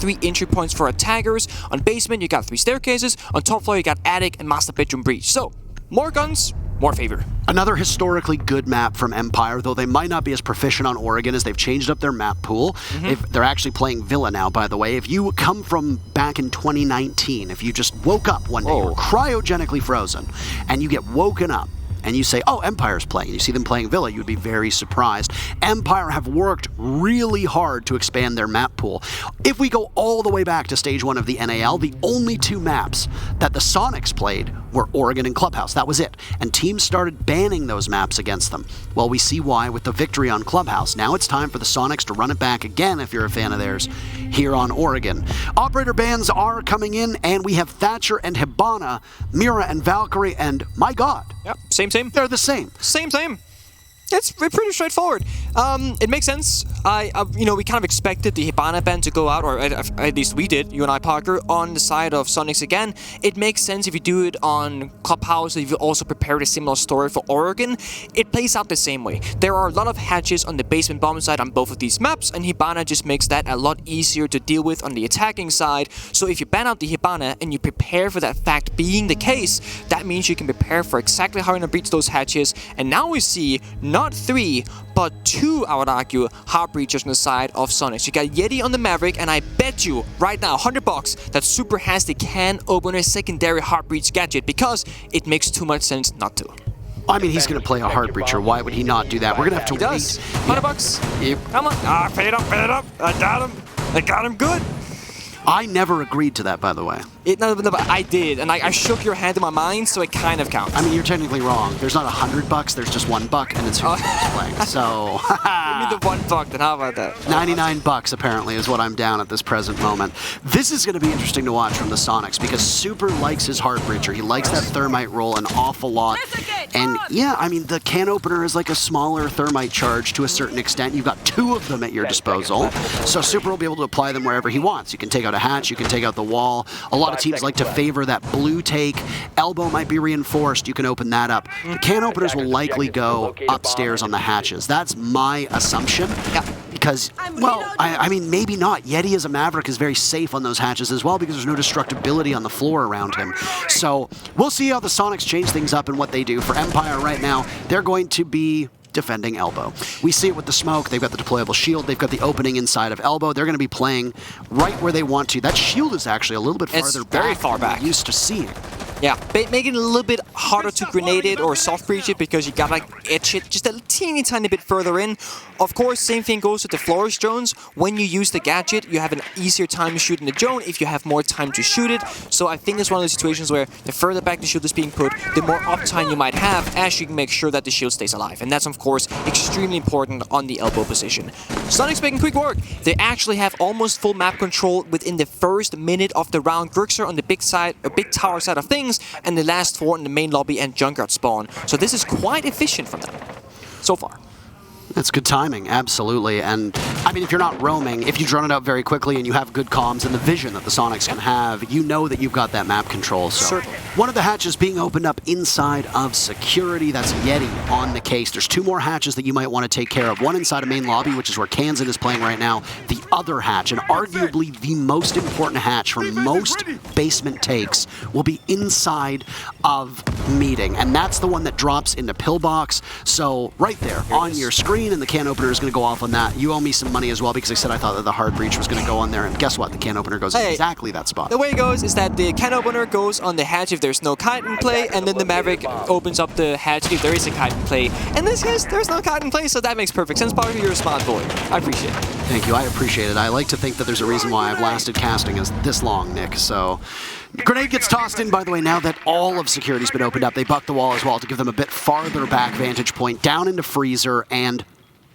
3 entry points for attackers. On basement, you got 3 staircases. On top floor, you got attic and master bedroom breach. So, more guns, more favor. Another historically good map from Empire, though they might not be as proficient on Oregon as they've changed up their map pool. They're actually playing Villa now, by the way. If you come from back in 2019, if you just woke up one day, you're cryogenically frozen, and you get woken up, and you say, oh, Empire's playing, and you see them playing Villa, you would be very surprised. Empire have worked really hard to expand their map pool. If we go all the way back to Stage 1 of the NAL, the only 2 maps that the Soniqs played were Oregon and Clubhouse. That was it. And teams started banning those maps against them. Well, we see why with the victory on Clubhouse. Now it's time for the Soniqs to run it back again, if you're a fan of theirs, here on Oregon. Operator bans are coming in, and we have Thatcher and Hibana, Mira and Valkyrie, and my god. Yep, same team. They're the same. Same. It's pretty straightforward. It makes sense. We kind of expected the Hibana ban to go out, or at least we did, you and I, Parker, on the side of Soniqs again. It makes sense if you do it on Clubhouse, if you also prepared a similar story for Oregon. It plays out the same way. There are a lot of hatches on the basement bomb side on both of these maps, and Hibana just makes that a lot easier to deal with on the attacking side. So if you ban out the Hibana and you prepare for that fact being the case, that means you can prepare for exactly how you're going to breach those hatches. And now we see not 3, but 2, I would argue, heart breachers on the side of Soniqs. You got Yeti on the Maverick, and I bet you right now, $100, that Super has the can opener secondary heart breach gadget, because it makes too much sense not to. I mean, he's going to play a heart breacher. Why would he not do that? We're going to have to wait. $100. Yep. Come on. Pay it up. I got him good. I never agreed to that, by the way. No, I did, and I shook your hand in my mind, so it kind of counts. I mean, you're technically wrong. There's not $100, there's just $1, and it's who's playing. So, give me the $1, then how about that? $99 apparently is what I'm down at this present moment. This is going to be interesting to watch from the Soniqs, because Super likes his heart breacher. He likes that thermite roll an awful lot. And yeah, I mean, the can opener is like a smaller thermite charge to a certain extent. You've got 2 of them at your disposal, so Super will be able to apply them wherever he wants. You can take out a hatch, you can take out the wall. A lot of teams like to favor that blue take. Elbow might be reinforced, you can open that up. The can openers will likely go upstairs on the hatches. That's my assumption. Because, well, I mean, maybe not. Yeti as a Maverick is very safe on those hatches as well, because there's no destructibility on the floor around him. So we'll see how the Soniqs change things up and what they do. For Empire right now, they're going to be defending Elbow. We see it with the smoke. They've got the deployable shield. They've got the opening inside of Elbow. They're going to be playing right where they want to. That shield is actually a little bit farther back. Very far back. Than we're used to seeing. Yeah, make it a little bit harder to grenade it or soft breach it, because you gotta etch it just a teeny tiny bit further in. Of course, same thing goes with the flourish drones. When you use the gadget, you have an easier time shooting the drone if you have more time to shoot it. So I think it's one of those situations where the further back the shield is being put, the more uptime you might have as you can make sure that the shield stays alive. And that's, of course, extremely important on the elbow position. Soniqs making quick work. They actually have almost full map control within the first minute of the round. Grixer on the big tower side of things, and the last 4 in the main lobby and Junkyard spawn. So this is quite efficient from them so far. That's good timing, absolutely. And I mean, if you're not roaming, if you drone it out very quickly and you have good comms and the vision that the Soniqs can have, you know that you've got that map control. So certainly. One of the hatches being opened up inside of security, that's Yeti on the case. There's 2 more hatches that you might want to take care of. One inside of main lobby, which is where Kansan is playing right now. The other hatch, and arguably the most important hatch for most basement takes, will be inside of meeting. And that's the one that drops into Pillbox. So right there on your screen, and the can opener is going to go off on that. You owe me some money as well, because I said I thought that the hard breach was going to go on there, and guess what? The can opener goes in exactly that spot. The way it goes is that the can opener goes on the hatch if there's no kite in play, and then the Maverick opens up the hatch if there is a kite in play. In this case, there's no kite in play, so that makes perfect sense. Parker, you're a smart boy. I appreciate it. Thank you. I appreciate it. I like to think that there's a reason why I've lasted casting as this long, Nick. So, grenade gets tossed in, by the way, now that all of security's been opened up. They buck the wall as well to give them a bit farther back vantage point down into Freezer, and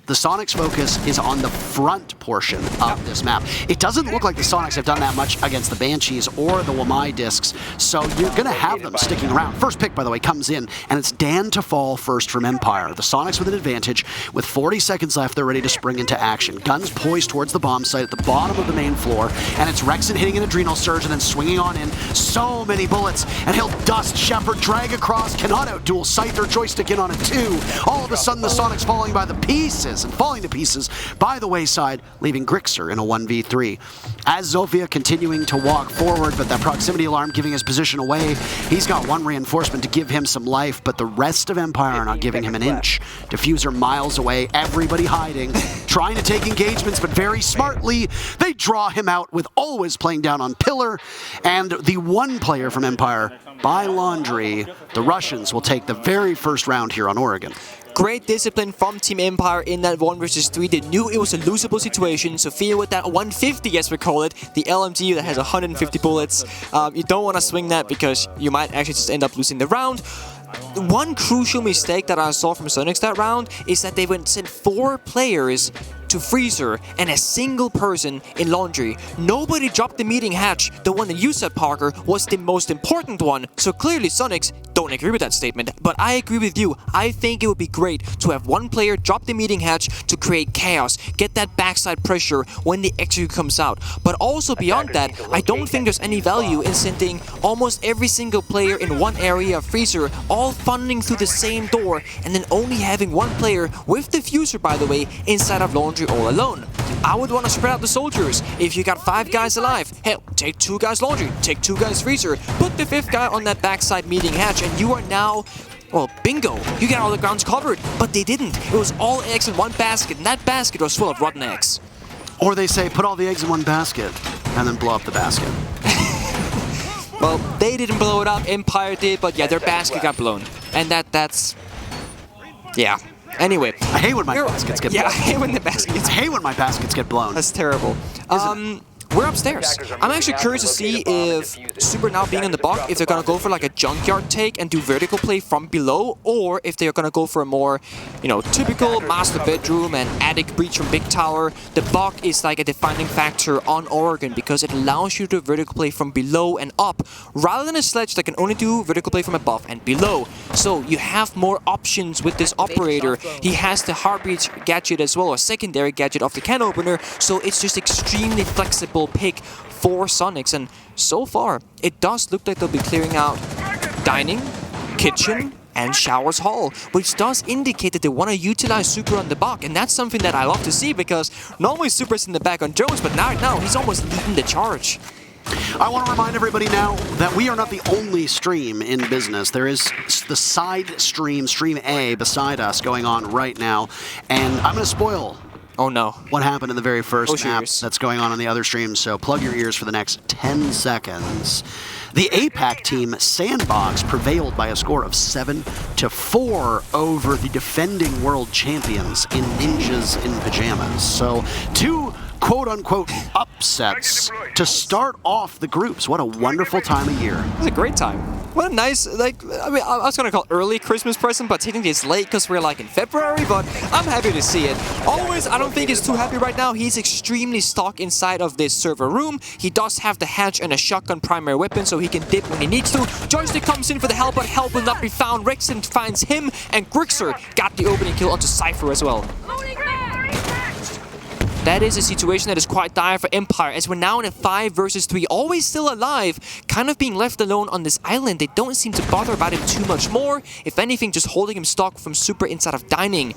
the Soniqs focus is on the front portion of this map. It doesn't look like the Soniqs have done that much against the Banshees or the Wamai discs, so you're going to have them sticking around. First pick, by the way, comes in, and it's Dan to fall first from Empire. The Soniqs with an advantage. With 40 seconds left, they're ready to spring into action. Guns poised towards the bomb site at the bottom of the main floor, and it's Rexon hitting an Adrenal Surge and then swinging on in. So many bullets, and he'll dust Shepard, drag across, cannot outduel Scyther, joystick in on it too. All of a sudden, the Soniqs falling by the pieces. pieces and falling to pieces by the wayside, leaving Grixer in a 1v3. As Zofia continuing to walk forward, but that proximity alarm giving his position away, he's got one reinforcement to give him some life, but the rest of Empire are not giving him an inch. Diffuser miles away, everybody hiding, trying to take engagements, but very smartly, they draw him out with always playing down on Pillar, and the one player from Empire, by Laundry, the Russians will take the very first round here on Oregon. Great discipline from Team Empire in that 1 versus 3. They knew it was a losable situation. Sophia with that 150, as we call it, the LMG that has 150 bullets. You don't want to swing that because you might actually just end up losing the round. One crucial mistake that I saw from Soniqs that round is that they sent 4 players to Freezer and a single person in Laundry. Nobody dropped the meeting hatch. The one that you said, Parker, was the most important one. So clearly Soniqs don't agree with that statement. But I agree with you. I think it would be great to have one player drop the meeting hatch to create chaos, get that backside pressure when the execute comes out. But also beyond that, I don't think there's any value in sending almost every single player in one area of Freezer, all funneling through the same door, and then only having one player with diffuser, by the way, inside of Laundry all alone. I would want to spread out the soldiers. If you got 5 guys alive, hell, take 2 guys Laundry, take 2 guys Freezer, put the 5th guy on that backside meeting hatch, and you are now, well, bingo, you got all the grounds covered. But they didn't. It was all eggs in one basket, and that basket was full of rotten eggs. Or they say, put all the eggs in one basket, and then blow up the basket. Well, they didn't blow it up, Empire did, but yeah, their basket got blown. And that's... yeah. Anyway. I hate when my baskets get blown. Yeah, I hate when the basket gets blown. I hate when my baskets get blown. That's terrible. We're upstairs. I'm actually curious to see if Super now being in the box, if they're going to go for like a junkyard take and do vertical play from below, or if they're going to go for a more, you know, typical master bedroom and attic breach from Big Tower. The box is like a defining factor on Oregon because it allows you to vertical play from below and up, rather than a sledge that can only do vertical play from above and below. So you have more options with this operator. He has the heartbeat gadget as well, a secondary gadget of the can opener, so it's just extremely flexible pick for Soniqs, and so far it does look like they'll be clearing out dining, kitchen, and showers hall, which does indicate that they want to utilize Super on the box, and that's something that I love to see because normally Super's in the back on Jones, but now he's almost leading the charge. I want to remind everybody now that we are not the only stream in business. There is the side stream, Stream A, beside us going on right now, and I'm going to spoil oh no. what happened in the very first map ears. that's going on the other stream, so plug your ears for the next 10 seconds. The APAC team, Sandbox, prevailed by a score of 7-4 over the defending world champions in Ninjas in Pajamas. So 2 quote-unquote upsets to start off the groups. What a wonderful time of year. It's a great time. What a nice, like, I mean, I was going to call it early Christmas present, but technically it's late because we're like in February, but I'm happy to see it. Always, I don't think he's too happy right now. He's extremely stuck inside of this server room. He does have the hatch and a shotgun primary weapon, so he can dip when he needs to. Joystick comes in for the help, but help will not be found. Rexon finds him, and Grixer got the opening kill onto Cypher as well. That is a situation that is quite dire for Empire, as we're now in a 5 versus 3, always still alive, kind of being left alone on this island. They don't seem to bother about him too much more. If anything, just holding him stuck from Super inside of dining.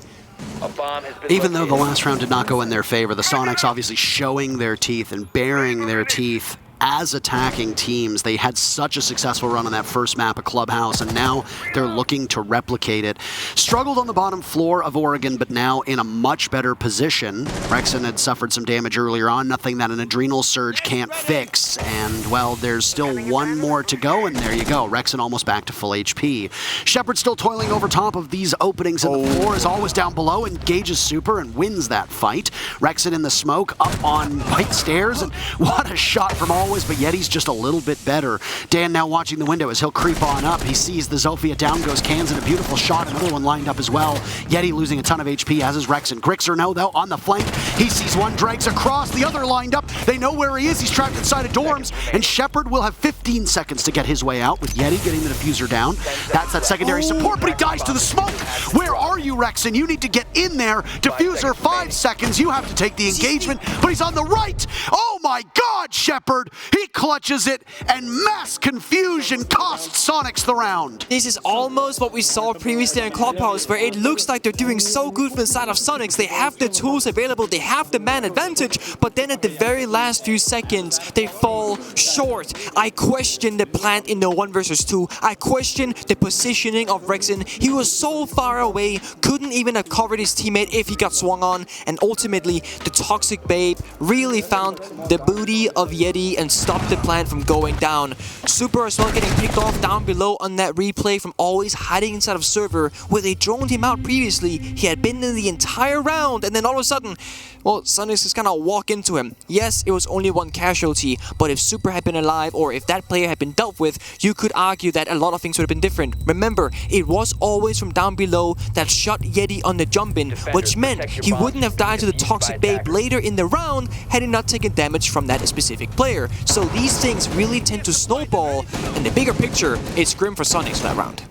Even though the last round did not go in their favor, the Soniqs obviously showing their teeth and baring their teeth as attacking teams. They had such a successful run on that first map of Clubhouse, and now they're looking to replicate it. Struggled on the bottom floor of Oregon, but now in a much better position. Rexon had suffered some damage earlier on, nothing that an adrenal surge can't fix, and, well, there's still one more to go, and there you go. Rexon almost back to full HP. Shepard still toiling over top of these openings, and the floor is always down below, engages Super and wins that fight. Rexon in the smoke, up on white stairs, and what a shot from always, but Yeti's just a little bit better. Dan now watching the window as he'll creep on up. He sees the Zofia down goes cans and a beautiful shot. Another one lined up as well. Yeti losing a ton of HP, as is Rexon. Grixer now, though, on the flank. He sees one, drags across, the other lined up. They know where he is. He's trapped inside of dorms, and Shepard will have 15 seconds to get his way out, with Yeti getting the diffuser down. That's that secondary support, but he dies to the smoke. Where are you, Rexon? You need to get in there. Diffuser, 5 seconds. You have to take the engagement, but he's on the right. Oh my God, Shepard! He clutches it, and mass confusion costs Soniqs the round. This is almost what we saw previously in Clubhouse, where it looks like they're doing so good from the side of Soniqs. They have the tools available, they have the man advantage, but then at the very last few seconds, they fall short. I question the plant in the 1 versus 2. I question the positioning of Rexen. He was so far away, couldn't even have covered his teammate if he got swung on, and ultimately, the Toxic Babe really found the booty of Yeti and stopped the plant from going down. Super as well getting picked off down below on that replay from always hiding inside of server, where they droned him out previously. He had been in the entire round, and then all of a sudden, well, Soniqs just kind of walk into him. Yes, it was only 1 casualty, but if Super had been alive, or if that player had been dealt with, you could argue that a lot of things would have been different. Remember, it was always from down below that shot Yeti on the jump-in, which meant he wouldn't have died to the Toxic Babe later in the round had he not taken damage from that specific player. So these things really tend to snowball, and the bigger picture, it's grim for Soniqs that round.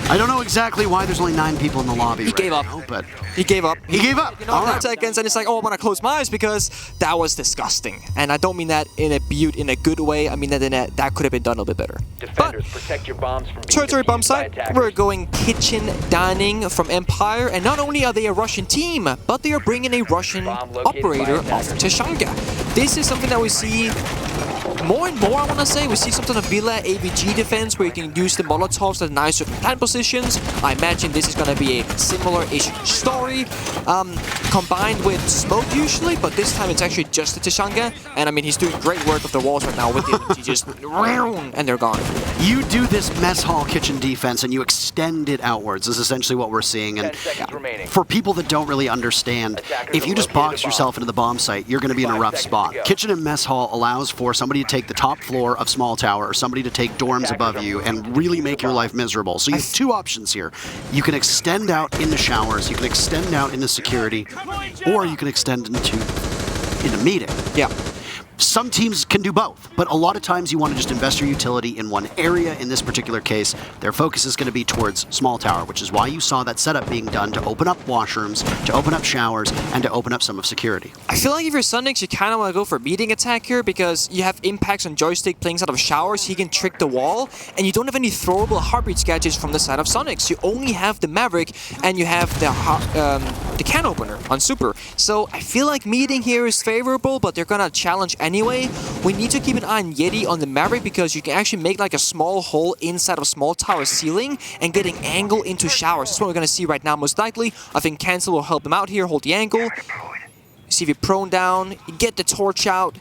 I don't know exactly why there's only 9 people in the lobby. He gave up. Now, but he gave up. He gave up. You know, 9 seconds, and it's like, oh, I want to close my eyes because that was disgusting. And I don't mean that in a good way. I mean that that could have been done a little bit better. Defenders, protect your bombs from being territory bomb defused by site. attackers. We're going kitchen dining from Empire, and not only are they a Russian team, but they are bringing a Russian operator of Tashanka. This is something that we see more and more, I want to say. We see some sort of Villa AVG defense where you can use the Molotovs at nice certain plant positions. I imagine this is going to be a similar-ish story, combined with smoke usually, but this time it's actually just the Tashanka. And I mean, he's doing great work with the walls right now with the AVG just and they're gone. You do this mess hall kitchen defense and you extend it outwards is essentially what we're seeing. And for people that don't really understand, if you just box yourself into the bomb site, you're going to be in a rough spot. Kitchen and mess hall allows for somebody to take the top floor of small tower or somebody to take dorms above you and really make your life miserable. So you have 2 options here. You can extend out into showers, you can extend out into security, or you can extend into meeting. Yeah. Some teams can do both, but a lot of times you want to just invest your utility in one area. In this particular case, their focus is going to be towards small tower, which is why you saw that setup being done to open up washrooms, to open up showers, and to open up some of security. I feel like if you're Soniqs, you kind of want to go for beating attack here because you have impacts on joystick playing out of showers. He can trick the wall, and you don't have any throwable heartbeat gadgets from the side of Soniqs. You only have the Maverick, and you have the can opener on Super. So I feel like meeting here is favorable, but they're going to challenge anyway. We need to keep an eye on Yeti on the Maverick because you can actually make like a small hole inside of small tower ceiling and getting angle into showers. That's what we're going to see right now most likely. I think Cancel will help him out here, hold the angle. See if you're prone down, you get the torch out.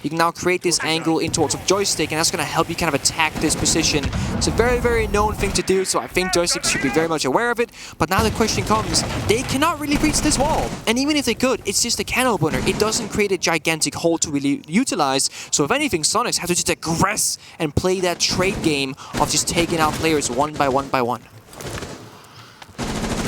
You can now create this angle in towards a joystick, and that's going to help you kind of attack this position. It's a very, very known thing to do, so I think joysticks should be very much aware of it. But now the question comes, they cannot really breach this wall. And even if they could, it's just a can opener. It doesn't create a gigantic hole to really utilize. So if anything, Soniqs have to just aggress and play that trade game of just taking out players one by one by one.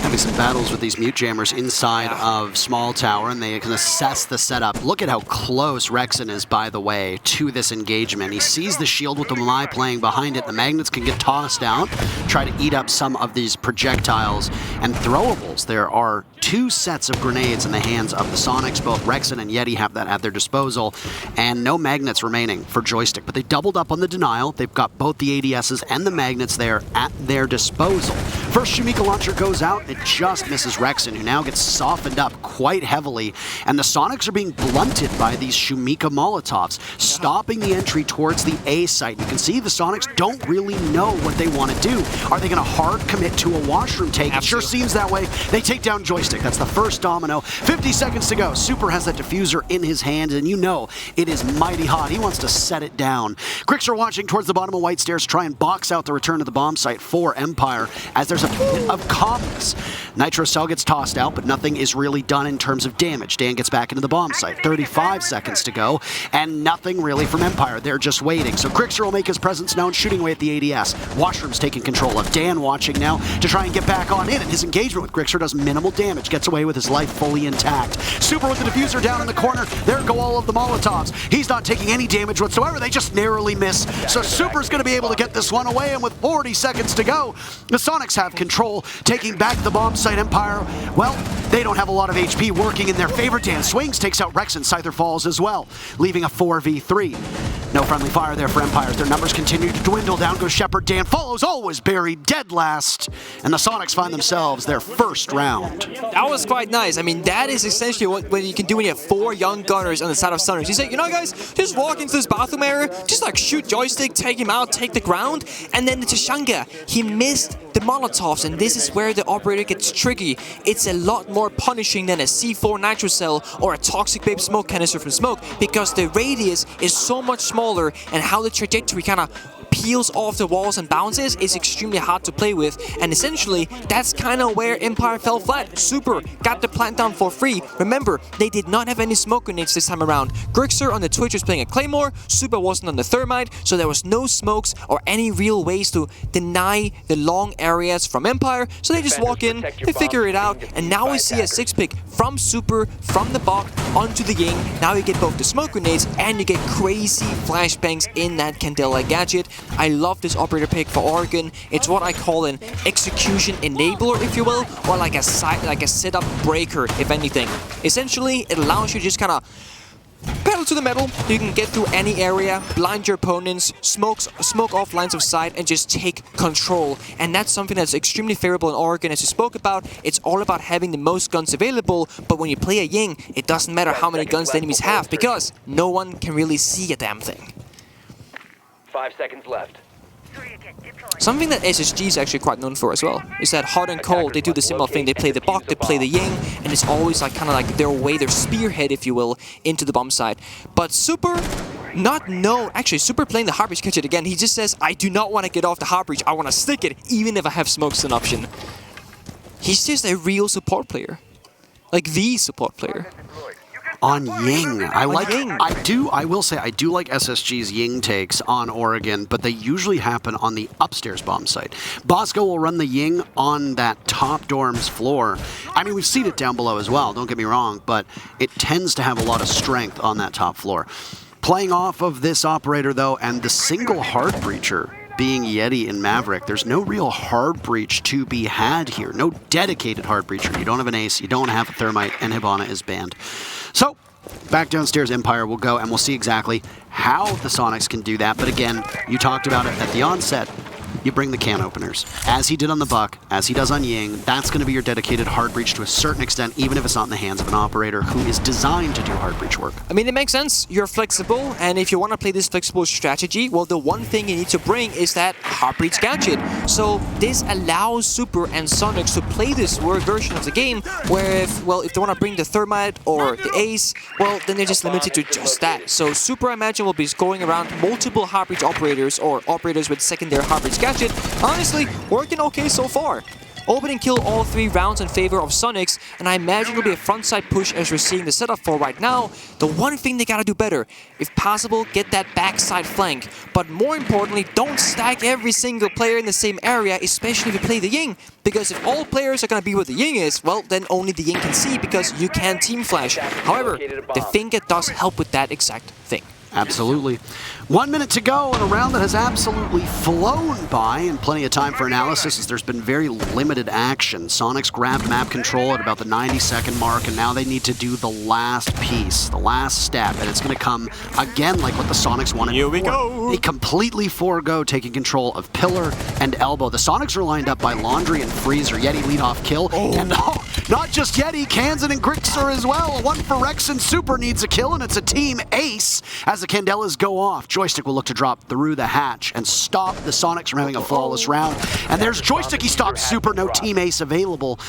Having some battles with these mute jammers inside of small tower, and they can assess the setup. Look at how close Rexen is, by the way, to this engagement. He sees the shield with the Mamai playing behind it. The magnets can get tossed out, try to eat up some of these projectiles and throwables. There are 2 sets of grenades in the hands of the Soniqs. Both Rexen and Yeti have that at their disposal, and no magnets remaining for joystick. But they doubled up on the denial. They've got both the ADSs and the magnets there at their disposal. First Shumika launcher goes out. It just misses Rexen, who now gets softened up quite heavily. And the Soniqs are being blunted by these Shumika Molotovs, stopping the entry towards the A site. You can see the Soniqs don't really know what they want to do. Are they going to hard commit to a washroom take? It sure seems that way. They take down joystick. That's the first domino. 50 seconds to go. Super has that diffuser in his hand, and you know it is mighty hot. He wants to set it down. Grix are watching towards the bottom of White Stairs, try and box out the return of the bomb site for Empire, as there's a bit of calmness. Nitro Cell gets tossed out, but nothing is really done in terms of damage. Dan gets back into the bomb site. 35 seconds to go, and nothing really from Empire. They're just waiting. So Grixer will make his presence known, shooting away at the ADS. Washroom's taking control of. Dan watching now to try and get back on in, and his engagement with Grixer does minimal damage. Gets away with his life fully intact. Super with the diffuser down in the corner. There go all of the Molotovs. He's not taking any damage whatsoever. They just narrowly miss. So Super's going to be able to get this one away, and with 40 seconds to go, the Soniqs have control, taking back the bomb site. Empire, well, they don't have a lot of HP working in their favor. Dan swings, takes out Rex, and Scyther falls as well, leaving a 4v3. No friendly fire there for Empires. Their numbers continue to dwindle. Down goes Shepard. Dan follows, always buried, dead last. And the Sonics find themselves their first round. That was quite nice. I mean, that is essentially what you can do when you have 4 young gunners on the side of Sonics. You say, you know guys, just walk into this bathroom area, just like shoot joystick, take him out, take the ground, and then the Tashanga, he missed the Molotovs, and this is where the operator gets tricky. It's a lot more punishing than a C4 nitro cell or a toxic babe smoke canister from smoke, because the radius is so much smaller, and how the trajectory kind of peels off the walls and bounces is extremely hard to play with, and essentially that's kind of where Empire fell flat. Super got the plant down for free. Remember, they did not have any smoke grenades this time around. Grixer on the Twitch was playing a Claymore, Super wasn't on the Thermite, so there was no smokes or any real ways to deny the long areas from Empire, so they just walk in, they figure it out, and now we see a 6-pick from Super, from the Bok onto the Ying. Now you get both the smoke grenades and you get crazy flashbangs in that Candela gadget. I love this operator pick for Oregon. It's what I call an execution enabler, if you will, or like a setup breaker, if anything. Essentially, it allows you to just kind of pedal to the metal. You can get through any area, blind your opponents, smoke off lines of sight, and just take control. And that's something that's extremely favorable in Oregon, as you spoke about. It's all about having the most guns available, but when you play a Ying, it doesn't matter how many guns the enemies have, because no one can really see a damn thing. 5 seconds left. Something that SSG is actually quite known for as well is that hot and cold, they do the similar thing. They play the Bok, they play the Ying, and it's always like kind of like their way, their spearhead, if you will, into the bomb site. But Super, actually Super playing the Heartbreach gadget again. He just says, I do not want to get off the Heartbreach, I want to stick it, even if I have smokes an option. He's just a real support player. Like the support player. On Ying. I will say I do like SSG's Ying takes on Oregon, but they usually happen on the upstairs bomb site. Bosco will run the Ying on that top dorm's floor. I mean, we've seen it down below as well, don't get me wrong, but it tends to have a lot of strength on that top floor. Playing off of this operator, though, and the single hard breacher being Yeti and Maverick, there's no real hard breach to be had here. No dedicated hard breacher. You don't have an ace, you don't have a thermite, and Hibana is banned. So, back downstairs, Empire will go, and we'll see exactly how the Sonics can do that. But again, you talked about it at the onset. You bring the can openers. As he did on the Buck, as he does on Ying, that's going to be your dedicated hard breach to a certain extent, even if it's not in the hands of an operator who is designed to do hard breach work. I mean, it makes sense. You're flexible, and if you want to play this flexible strategy, well, the one thing you need to bring is that hard breach gadget. So this allows Super and Sonics to play this version of the game, where if they want to bring the Thermite or the Ace, well, then they're just limited to just that. So Super, I imagine, will be going around multiple hard breach operators or operators with secondary hard breach gadget. Honestly, working okay so far. Open and kill all 3 rounds in favor of Sonics, and I imagine it'll be a frontside push as we're seeing the setup for right now. The one thing they gotta do better, if possible, get that backside flank. But more importantly, don't stack every single player in the same area, especially if you play the Ying. Because if all players are gonna be where the Ying is, well, then only the Ying can see, because you can team flash. However, the finger does help with that exact thing. Absolutely. 1 minute to go in a round that has absolutely flown by, and plenty of time for analysis as there's been very limited action. Sonics grabbed map control at about the 90-second mark, and now they need to do the last piece, the last step, and it's going to come again like what the Sonics wanted. Here we go. They completely forego taking control of Pillar and Elbow. The Sonics are lined up by Laundry and Freezer. Yeti lead off kill, and not just Yeti, Kansan and Grixer as well. One for Rex and Super needs a kill, and it's a team ace as the Candelas go off. Joystick will look to drop through the hatch and stop the Sonics from having a flawless round. And there's Joystick, he stops Super, no team ace available.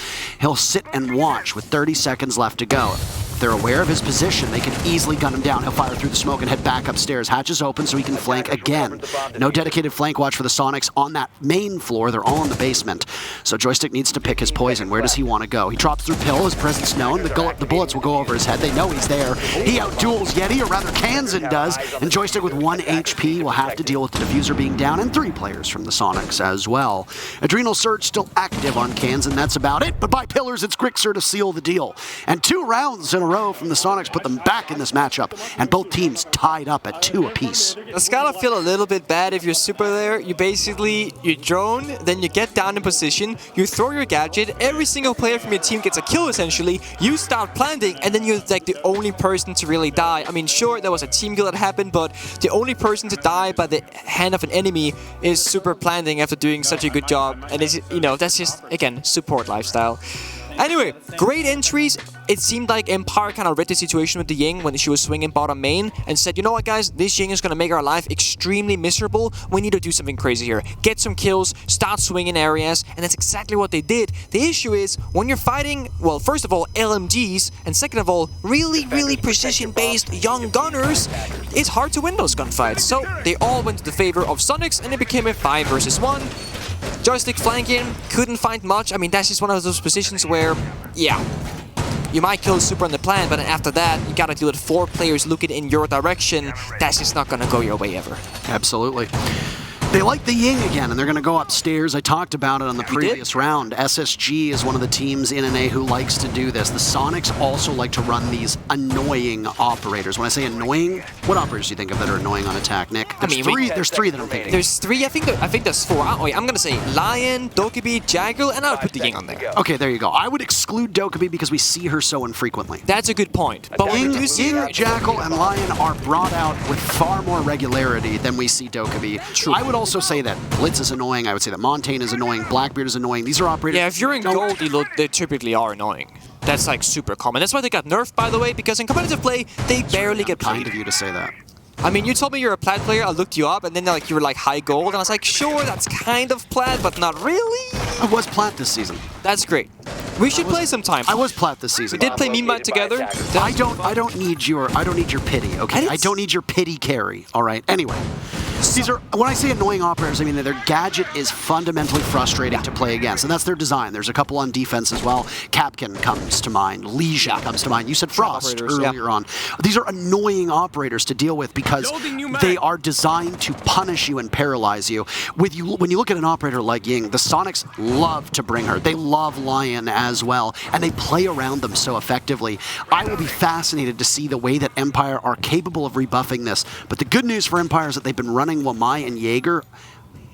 He'll sit and watch with 30 seconds left to go. If they're aware of his position, they can easily gun him down. He'll fire through the smoke and head back upstairs. Hatch is open so he can flank again. No dedicated flank watch for the Sonics on that main floor. They're all in the basement. So Joystick needs to pick his poison. Where does he want to go? He drops through Pill, his presence known. The bullets will go over his head. They know he's there. He outduels Yeti, or rather Kansan does. And Joystick with 1 HP will have to deal with the diffuser being down, and 3 players from the Sonics as well. Adrenal Surge still active on Kansan. That's about it. But by Pillars, it's Grixer to seal the deal. And 2 rounds in a row from the Sonics put them back in this matchup, and both teams tied up at 2 apiece. It's gotta feel a little bit bad if you're super there. You drone, then you get down in position, you throw your gadget, every single player from your team gets a kill essentially, you start planting, and then you're like the only person to really die. I mean, sure, there was a team kill that happened, but the only person to die by the hand of an enemy is super planting after doing such a good job. And it's, that's just, again, support lifestyle. Anyway, great entries. It seemed like Empire kind of read the situation with the Ying when she was swinging bottom main and said, you know what, guys, this Ying is going to make our life extremely miserable. We need to do something crazy here. Get some kills, start swinging areas, and that's exactly what they did. The issue is, when you're fighting, well, first of all, LMGs, and second of all, really precision-based young gunners, it's hard to win those gunfights. So they all went to the favor of Soniqs, and it became a 5 versus 1. Joystick flanking, couldn't find much. I mean, that's just one of those positions where, yeah, you might kill super on the plan, but then after that, you gotta deal with 4 players looking in your direction. That's just not gonna go your way ever. Absolutely. They like the Ying again, and they're going to go upstairs. I talked about it on the previous round. SSG is one of the teams in NA who likes to do this. The Sonics also like to run these annoying operators. When I say annoying, what operators do you think of that are annoying on attack, Nick? There's three that I'm thinking. There's 3. I think there's 4. Wait, I'm going to say Lion, Dokkaebi, Jaggle, and I would put the Ying on there. Okay, there you go. I would exclude Dokkaebi because we see her so infrequently. That's a good point. But Ying, we do see her. Jackal, and Lion are brought out with far more regularity than we see Dokkaebi. True. I would also say that Blitz is annoying. I would say that Montaigne is annoying. Blackbeard is annoying. These are operators. Yeah, if you're in gold, they typically are annoying. That's like super common. That's why they got nerfed, by the way, because in competitive play, they barely get played. Kind of you to say that. I mean, you told me you're a plat player, I looked you up, and then you were like high gold, and I was like, sure, that's kind of plat, but not really. I was plat this season. That's great. We should play sometime. I was plat this season. We did play Meme together. I don't need your pity, okay? I don't need your pity carry, all right? Anyway. These are, when I say annoying operators, I mean that their gadget is fundamentally frustrating to play against, and that's their design. There's a couple on defense as well. Capkin comes to mind. Legion comes to mind. You said Frost earlier on. These are annoying operators to deal with because they are designed to punish you and paralyze you. When you look at an operator like Ying, the Sonics love to bring her. They love Lion as well, and they play around them so effectively. I will be fascinated to see the way that Empire are capable of rebuffing this, but the good news for Empire is that they've been running Wamai and Jaeger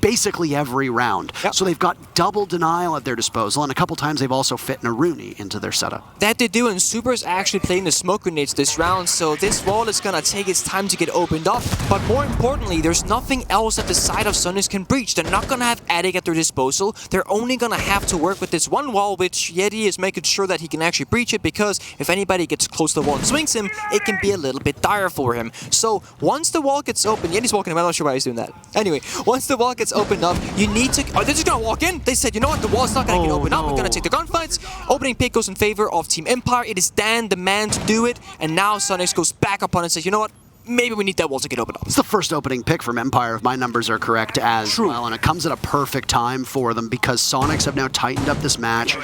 basically every round. Yep. So they've got double denial at their disposal, and a couple times they've also fit Naruni into their setup. That they do, and Super's actually playing the smoke grenades this round, so this wall is gonna take its time to get opened up. But more importantly, there's nothing else that the side of Sonics can breach. They're not gonna have Attic at their disposal. They're only gonna have to work with this one wall, which Yeti is making sure that he can actually breach it, because if anybody gets close to the wall and swings him, it can be a little bit dire for him. So once the wall gets open, Yeti's walking away, I'm not sure why he's doing that. Anyway, once the wall gets opened up, you need to... Oh, they're just gonna walk in? They said, you know what, the wall's not gonna get opened up, we're gonna take the gunfights. Opening pick goes in favor of Team Empire. It is Dan, the man, to do it, and now Sonics goes back up on it and says, you know what, maybe we need that wall to get opened up. It's the first opening pick from Empire, if my numbers are correct, as well, and it comes at a perfect time for them because Sonics have now tightened up this match.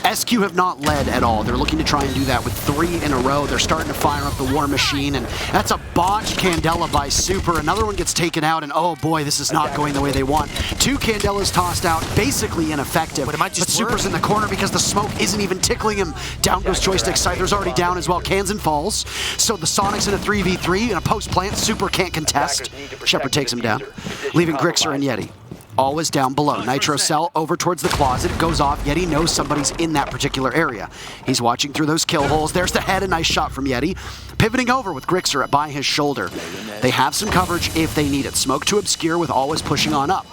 SQ have not led at all. They're looking to try and do that with 3 in a row. They're starting to fire up the War Machine, and that's a botched Candela by Super. Another one gets taken out, and oh boy, this is not going the way they want. 2 Candelas tossed out, basically ineffective. But Super's in the corner because the smoke isn't even tickling him. Down goes Joystick. Scyther's already down as well. Kansan falls. So the Sonics in a 3v3, and a post-plant. Super can't contest. Shepard takes him down, leaving Grixer and Yeti. Always down below. Nitro Cell over towards the closet. It goes off. Yeti knows somebody's in that particular area. He's watching through those kill holes. There's the head. A nice shot from Yeti. Pivoting over with Grixer by his shoulder. They have some coverage if they need it. Smoke to obscure with Always pushing on up.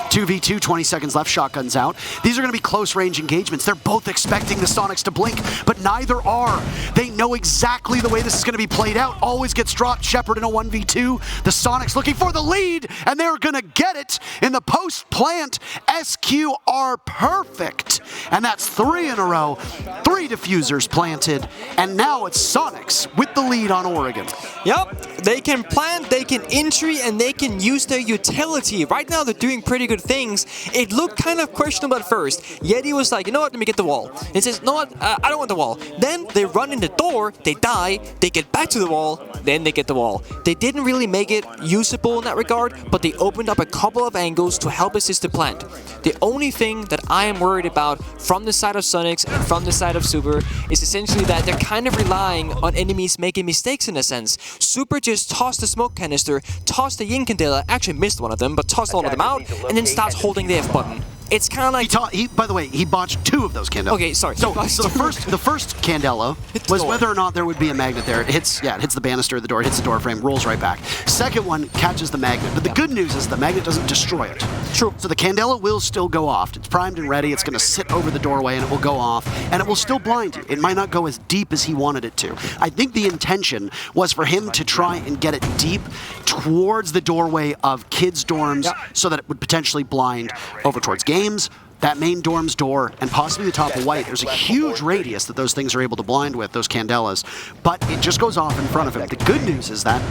2v2, 20 seconds left, shotguns out. These are going to be close range engagements. They're both expecting the Sonics to blink, but neither are. They know exactly the way this is going to be played out. Always gets dropped, Shepard in a 1v2. The Sonics looking for the lead, and they're going to get it in the post-plant. SQ are perfect, and that's 3 in a row. 3 diffusers planted, and now it's Sonics with the lead on Oregon. Yep, they can plant, they can entry, and they can use their utility. Right now, they're doing pretty good things, it looked kind of questionable at first. Yeti was like, you know what, let me get the wall. It says, no what, I don't want the wall. Then they run in the door, they die, they get back to the wall, then they get the wall. They didn't really make it usable in that regard, but they opened up a couple of angles to help assist the plant. The only thing that I am worried about from the side of Soniqs and from the side of Super is essentially that they're kind of relying on enemies making mistakes in a sense. Super just tossed the smoke canister, tossed the Yin Candela, actually missed one of them, but tossed all of them out, and then starts holding the F button. It's kind of like... by the way, he botched 2 of those Candelas. Okay, sorry. So the first Candela was whether or not there would be a magnet there. It hits the banister of the door, it hits the door frame, rolls right back. Second one catches the magnet, but the good news is the magnet doesn't destroy it. True. So the Candela will still go off. It's primed and ready. It's going to sit over the doorway and it will go off, and it will still blind you. It might not go as deep as he wanted it to. I think the intention was for him to try and get it deep towards the doorway of kids' dorms so that it would potentially blind over towards games, that main dorm's door, and possibly the top of white. There's a huge radius that those things are able to blind with, those Candelas, but it just goes off in front of him. The good news is that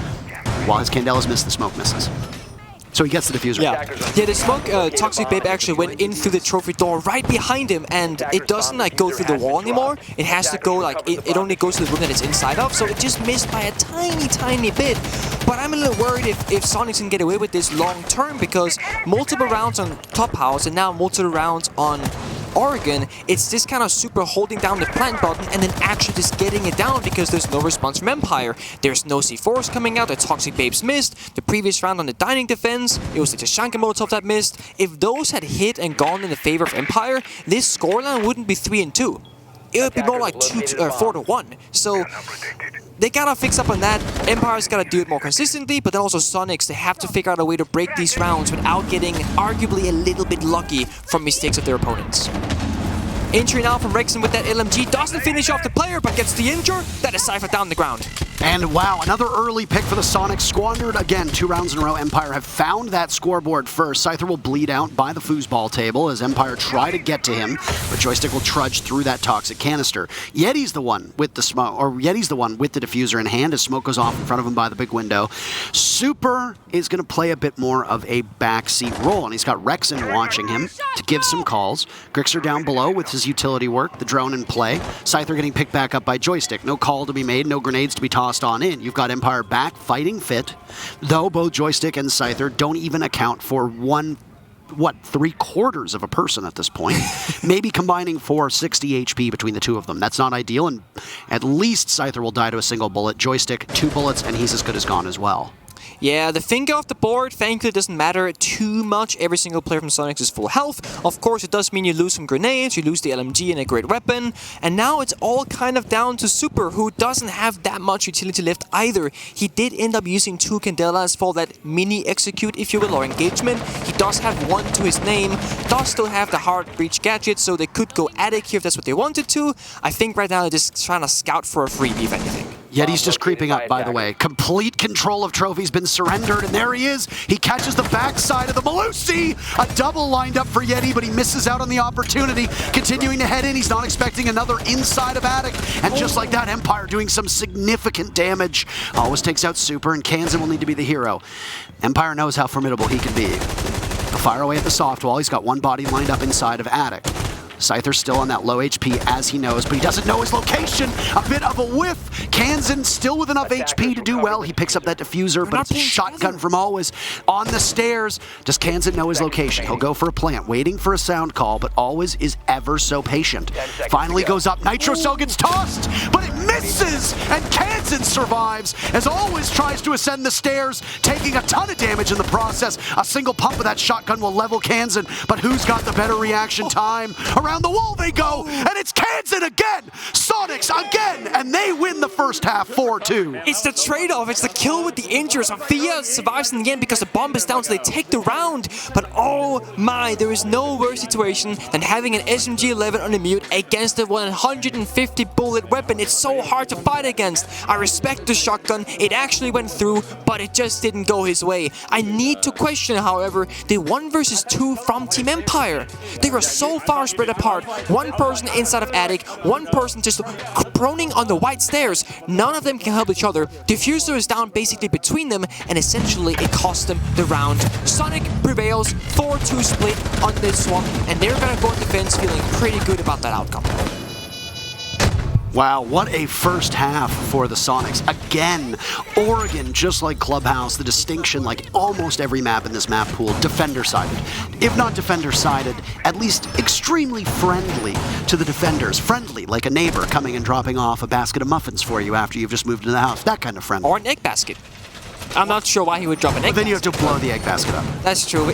while his Candelas miss, the smoke misses. So he gets the diffuser. Yeah, the smoke Toxic Babe actually went in through the trophy door right behind him, and it doesn't like go through the wall anymore. It has to go like, it only goes to the room that it's inside of, so it just missed by a tiny bit. But I'm a little worried if Soniqs can get away with this long term, because multiple rounds on Top House and now multiple rounds on Oregon, it's just kind of Super holding down the plant button and then actually just getting it down because there's no response from Empire. There's no C4s coming out, the Toxic Babes missed. The previous round on the dining defense, it was the Tashanka Molotov that missed. If those had hit and gone in the favor of Empire, this scoreline wouldn't be 3-2. It would be more like 4-1. So they gotta fix up on that. Empire's gotta do it more consistently, but then also Soniqs, they have to figure out a way to break these rounds without getting arguably a little bit lucky from mistakes of their opponents. Entry now from Rexon with that LMG, doesn't finish off the player, but gets the injure. That is Cypher down the ground. And wow, another early pick for the Soniqs. Squandered again 2 rounds in a row. Empire have found that scoreboard first. Scyther will bleed out by the foosball table as Empire try to get to him, but Joystick will trudge through that toxic canister. Yeti's the one with the smoke, or Yeti's the one with the diffuser in hand as smoke goes off in front of him by the big window. Super is going to play a bit more of a backseat role, and he's got Rexon watching him to give some calls. Grixer down below with his utility work, the drone in play. Scyther getting picked back up by Joystick. No call to be made, no grenades to be tossed on in. You've got Empire back fighting fit, though both Joystick and Scyther don't even account for 3/4 of a person at this point. Maybe combining for 60 HP between the two of them. That's not ideal, and at least Scyther will die to a single bullet. Joystick, 2 bullets, and he's as good as gone as well. Yeah, the finger off the board, thankfully, doesn't matter too much. Every single player from Soniqs is full health. Of course, it does mean you lose some grenades, you lose the LMG and a great weapon. And now it's all kind of down to Super, who doesn't have that much utility left either. He did end up using 2 Candelas for that mini execute, if you will, or engagement. He does have 1 to his name, does still have the hard breach gadget, so they could go attic here if that's what they wanted to. I think right now they're just trying to scout for a freebie, if anything. Yeti's just creeping up, by the way. Complete control of trophy's been surrendered, and there he is. He catches the backside of the Malusi. A double lined up for Yeti, but he misses out on the opportunity. Continuing to head in, he's not expecting another inside of attic. And just like that, Empire doing some significant damage. Always takes out Super, and Kansan will need to be the hero. Empire knows how formidable he can be. He'll fire away at the soft wall. He's got 1 body lined up inside of attic. Scyther's still on that low HP, as he knows, but he doesn't know his location. A bit of a whiff. Kansan still with enough HP to do well. He picks up that diffuser, but it's a shotgun from always on the stairs. Does Kansan know his location? He'll go for a plant, waiting for a sound call, but always is ever so patient. Finally goes up. Nitro Cell gets tossed, but it misses, and Kansan survives, as always tries to ascend the stairs, taking a ton of damage in the process. A single pump of that shotgun will level Kansan, but who's got the better reaction time? Around the wall they go, and it's Kansan again! Soniqs again, and they win the first half 4-2. It's the trade-off, it's the kill with the injuries. Sophia survives in the end because the bomb is down, so they take the round. But oh my, there is no worse situation than having an SMG-11 on the mute against a 150 bullet weapon. It's so hard to fight against. I respect the shotgun, it actually went through, but it just didn't go his way. I need to question, however, the 1 versus 2 from Team Empire. They were so far spread apart apart. One person inside of attic, one person just proning on the white stairs. None of them can help each other. Diffuser is down basically between them, and essentially it cost them the round. Sonic prevails, 4-2 split on this one, and they're gonna go on defense feeling pretty good about that outcome. Wow, what a first half for the Sonics. Again, Oregon, just like Clubhouse, the distinction, like almost every map in this map pool, defender-sided. If not defender-sided, at least extremely friendly to the defenders. Friendly, like a neighbor coming and dropping off a basket of muffins for you after you've just moved into the house. That kind of friendly. Or an egg basket. I'm not sure why he would drop an egg But then basket. you have to blow the egg basket up. That's true.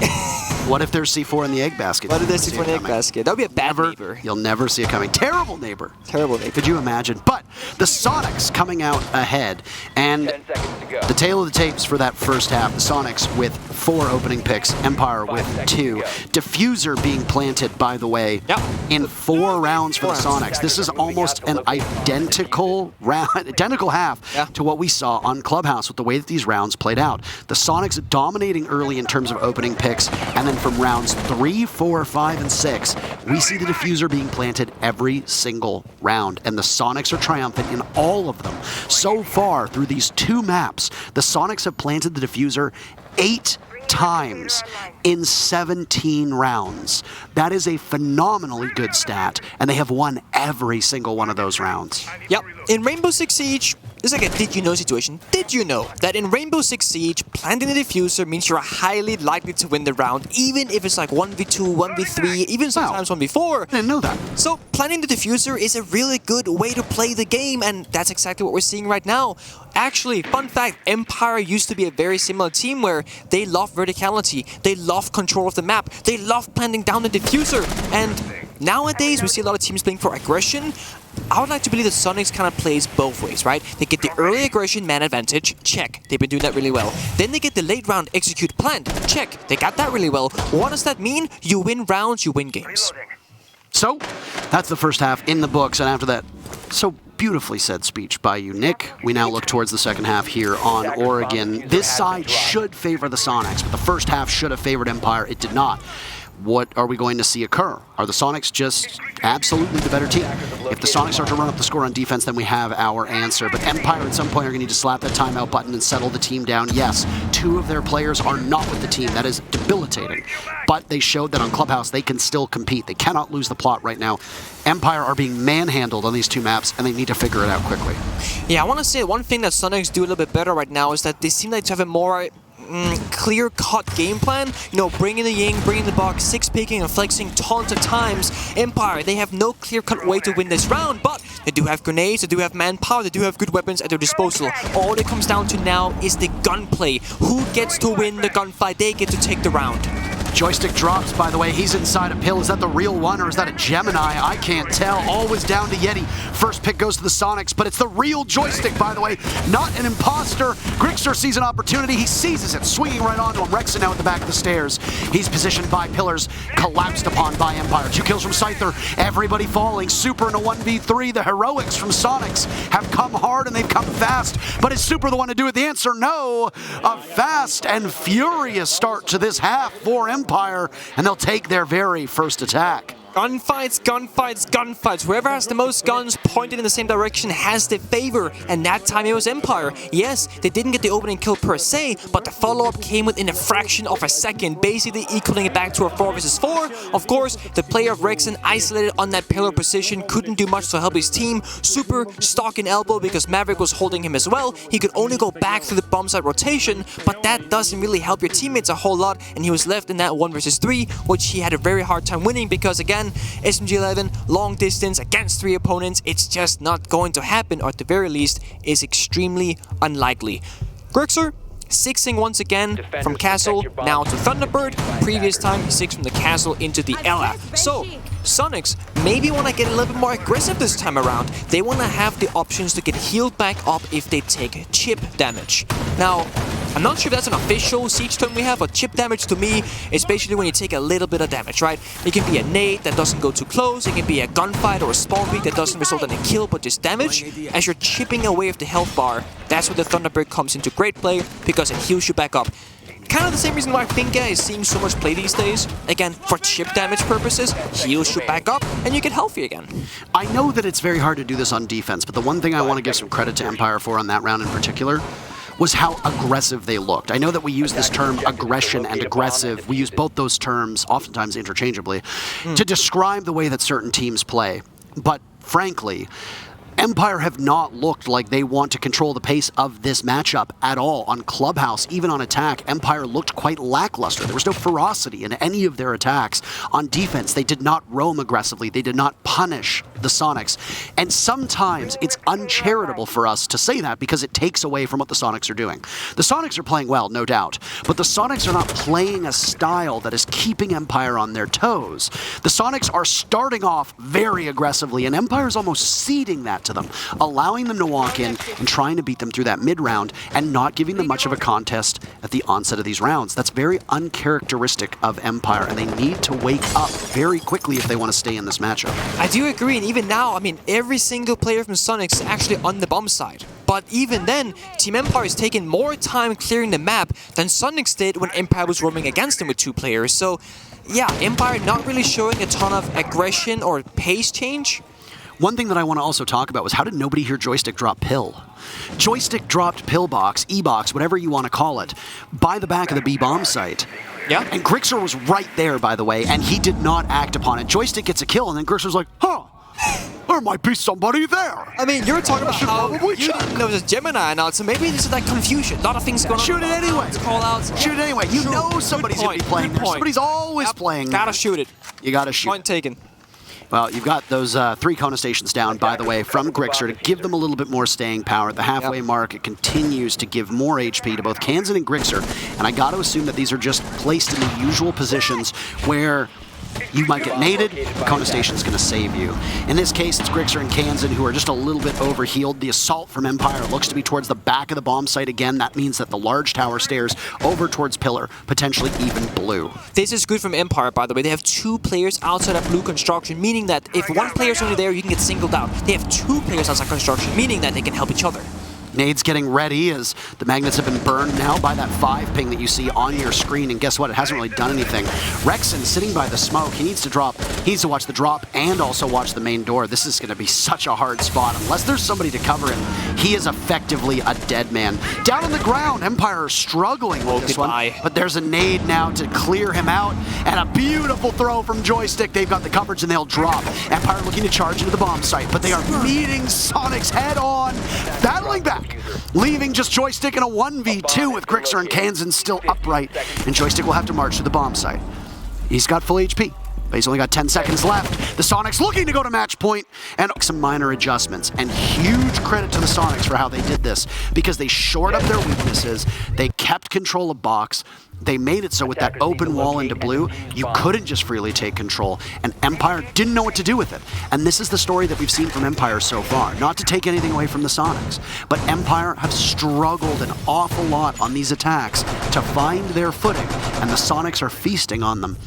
What if there's C4 in the egg basket? What if there's C4 in the egg basket? That would be a bad neighbor. You'll never see it coming. Terrible neighbor. Terrible neighbor. Could you imagine? But the Sonics coming out ahead, and 10 seconds to go. the tail of the tapes for that first half, the Sonics with 4 opening picks, Empire with 2. Diffuser being planted, by the way, in 4 rounds for the Sonics. This is almost an identical round, identical half to what we saw on Clubhouse with the way that these rounds played out. The Sonics dominating early in terms of opening picks, and then from rounds 3, 4, 5, and 6, we see the Diffuser being planted every single round, and the Sonics are triumphant in all of them. So far, through these 2 maps, the Sonics have planted the Diffuser 8 times in 17 rounds. That is a phenomenally good stat, and they have won every single one of those rounds. Yep. In Rainbow Six Siege, it's like a did you know situation. Did you know that in Rainbow Six Siege, planting the Diffuser means you're highly likely to win the round, even if it's like 1v2, 1v3, even sometimes 1v4. I didn't know that. So planting the Diffuser is a really good way to play the game, and that's exactly what we're seeing right now. Actually, fun fact, Empire used to be a very similar team where they love verticality, they love control of the map, they love planting down the Diffuser, and nowadays we see a lot of teams playing for aggression. I would like to believe that Sonics kind of plays both ways, right? They get the early aggression man advantage, check, they've been doing that really well. Then they get the late round execute plant, check, they got that really well. What does that mean? You win rounds, you win games. So, that's the first half in the books, and after that, so beautifully said speech by you, Nick. We now look towards the second half here on Oregon. This side should favor the Sonics, but the first half should have favored Empire. It did not. What are we going to see occur? Are the Sonics just absolutely the better team? If the Sonics start to run up the score on defense, then we have our answer. But Empire at some point are going to need to slap that timeout button and settle the team down. Yes, 2 of their players are not with the team. That is debilitating. But they showed that on Clubhouse they can still compete. They cannot lose the plot right now. Empire are being manhandled on these 2 maps, and they need to figure it out quickly. Yeah, I want to say one thing that Sonics do a little bit better right now is that they seem like to have a more clear-cut game plan. You know, bringing the Ying, bringing the box, 6-picking and flexing tons of times. Empire, they have no clear-cut way to win this round, but they do have grenades, they do have manpower, they do have good weapons at their disposal. All it comes down to now is the gunplay. Who gets to win the gunfight? They get to take the round. Joystick drops, by the way. He's inside a pill. Is that the real one, or is that a Gemini? I can't tell. Always down to Yeti. First pick goes to the Sonics, but it's the real Joystick, by the way. Not an imposter. Grixer sees an opportunity. He seizes it, swinging right onto him. Rexon now at the back of the stairs. He's positioned by pillars, collapsed upon by Empire. 2 kills from Scyther. Everybody falling. Super in a 1v3. The heroics from Sonics have come hard, and they've come fast. But is Super the one to do it? The answer, no. A fast and furious start to this half for Empire, and they'll take their very first attack. Gunfights, gunfights, gunfights. Whoever has the most guns pointed in the same direction has the favor, and that time it was Empire. Yes, they didn't get the opening kill per se, but the follow-up came within a fraction of a second, basically equaling it back to a 4 versus 4. Of course, the player of Rexon isolated on that pillar position, couldn't do much to help his team. Super stock in elbow because Maverick was holding him as well. He could only go back through the bomb site rotation, but that doesn't really help your teammates a whole lot, and he was left in that 1 versus 3, which he had a very hard time winning because, again, SMG-11, long distance against 3 opponents, it's just not going to happen, or at the very least, is extremely unlikely. Grixer, 6ing once again from Castle, now to Thunderbird. Previous time, he 6ed from the Castle into the Ella. So, Sonics maybe want to get a little bit more aggressive this time around. They want to have the options to get healed back up if they take chip damage. Now, I'm not sure if that's an official siege term we have, but chip damage to me is basically when you take a little bit of damage, right? It can be a nade that doesn't go too close, it can be a gunfight or a spawn peek that doesn't result in a kill but just damage. As you're chipping away with the health bar, that's where the Thunderbird comes into great play because it heals you back up. Kind of the same reason why Finka is seeing so much play these days. Again, for chip damage purposes, heals you back up, and you get healthy again. I know that it's very hard to do this on defense, but the one thing I want to give some credit to Empire for on that round in particular was how aggressive they looked. I know that we use this term aggression and aggressive. We use both those terms, oftentimes interchangeably, to describe the way that certain teams play. But frankly, Empire have not looked like they want to control the pace of this matchup at all. On Clubhouse, even on attack, Empire looked quite lackluster. There was no ferocity in any of their attacks. On defense, they did not roam aggressively. They did not punish the Sonics. And sometimes it's uncharitable for us to say that because it takes away from what the Sonics are doing. The Sonics are playing well, no doubt, but the Sonics are not playing a style that is keeping Empire on their toes. The Sonics are starting off very aggressively, and Empire's almost ceding that to them, allowing them to walk in and trying to beat them through that mid-round and not giving them much of a contest at the onset of these rounds. That's very uncharacteristic of Empire, and they need to wake up very quickly if they want to stay in this matchup. I do agree, and even now, I mean, every single player from Sonics is actually on the bomb side. But even then, Team Empire is taking more time clearing the map than Sonics did when Empire was roaming against them with 2 players. So, yeah, Empire not really showing a ton of aggression or pace change. One thing that I want to also talk about was how did nobody hear Joystick drop Pill? Joystick dropped Pillbox, E-Box, whatever you want to call it, by the back of the B-bomb site. Yeah. And Grixer was right there, by the way, and he did not act upon it. Joystick gets a kill, and then Grixer's like, huh, there might be somebody there. I mean, you're talking about how you didn't know it was Gemini now, so maybe this is like confusion. A lot of things going on. Shoot it anyway. Call outs. Shoot it anyway. You know somebody's going to be playing there. Somebody's always playing there. Gotta shoot it. You gotta shoot. Point taken. Well, you've got those 3 Kona stations down, by the way, from Grixer to give them a little bit more staying power. At the halfway mark, it continues to give more HP to both Kansan and Grixer, and I got to assume that these are just placed in the usual positions where you might get naded, the Kona Station's going to save you. In this case, it's Grixer and Kansan who are just a little bit overhealed. The assault from Empire looks to be towards the back of the bomb site again. That means that the large tower stairs over towards Pillar, potentially even blue. This is good from Empire, by the way. They have 2 players outside of blue construction, meaning that if one player's only there, you can get singled out. They have 2 players outside construction, meaning that they can help each other. Nades getting ready as the magnets have been burned now by that 5 ping that you see on your screen, and guess what? It hasn't really done anything. Rexon sitting by the smoke. He needs to drop. He needs to watch the drop and also watch the main door. This is going to be such a hard spot. Unless there's somebody to cover him, he is effectively a dead man. Down on the ground, Empire is struggling with this one, but there's a nade now to clear him out, and a beautiful throw from Joystick. They've got the coverage and they'll drop. Empire looking to charge into the bomb site, but they are meeting Sonics head on, battling back. Leaving just Joystick in a 1v2 with Grixer and Kansan still upright, and Joystick will have to march to the bomb site. He's got full HP, but he's only got 10 seconds left. The Sonics looking to go to match point, and some minor adjustments. And huge credit to the Sonics for how they did this, because they shored up their weaknesses, they kept control of box, they made it so with that open wall into blue, you couldn't just freely take control, and Empire didn't know what to do with it. And this is the story that we've seen from Empire so far. Not to take anything away from the Sonics, but Empire have struggled an awful lot on these attacks to find their footing, and the Sonics are feasting on them.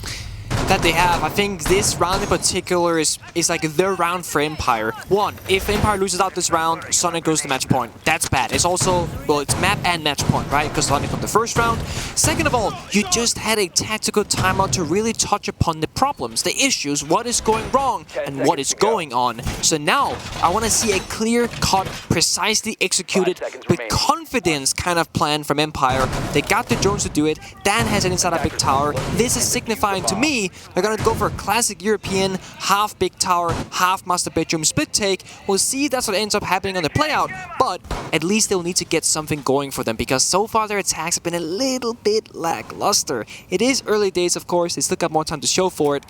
That they have. I think this round in particular is like the round for Empire. 1, if Empire loses out this round, Sonic goes to match point. That's bad. It's also, well, it's map and match point, right? Because Sonic won the first round. Second of all, you just had a tactical timeout to really touch upon the problems, the issues, what is going wrong, and what is going on. So now, I want to see a clear-cut, precisely executed, with confidence kind of plan from Empire. They got the drones to do it. Dan has it inside a big tower. This is signifying to me they're going to go for a classic European, half big tower, half master bedroom split take. We'll see that's what ends up happening on the playout, but at least they'll need to get something going for them, because so far their attacks have been a little bit lackluster. It is early days, of course. They still got more time to show for it,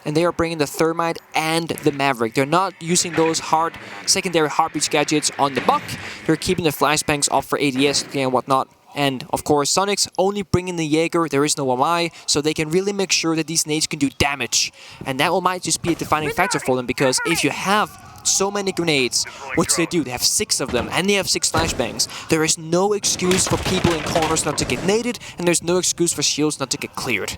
and they are bringing the Thermite and the Maverick. They're not using those secondary heartbeat gadgets on the Buck. They're keeping the flashbangs off for ADS and whatnot. And, of course, Sonics only bringing the Jaeger, there is no MI, so they can really make sure that these nades can do damage. And that might just be a defining factor for them, because if you have so many grenades, what do? They have 6 of them, and they have 6 flashbangs. There is no excuse for people in corners not to get naded, and there's no excuse for shields not to get cleared.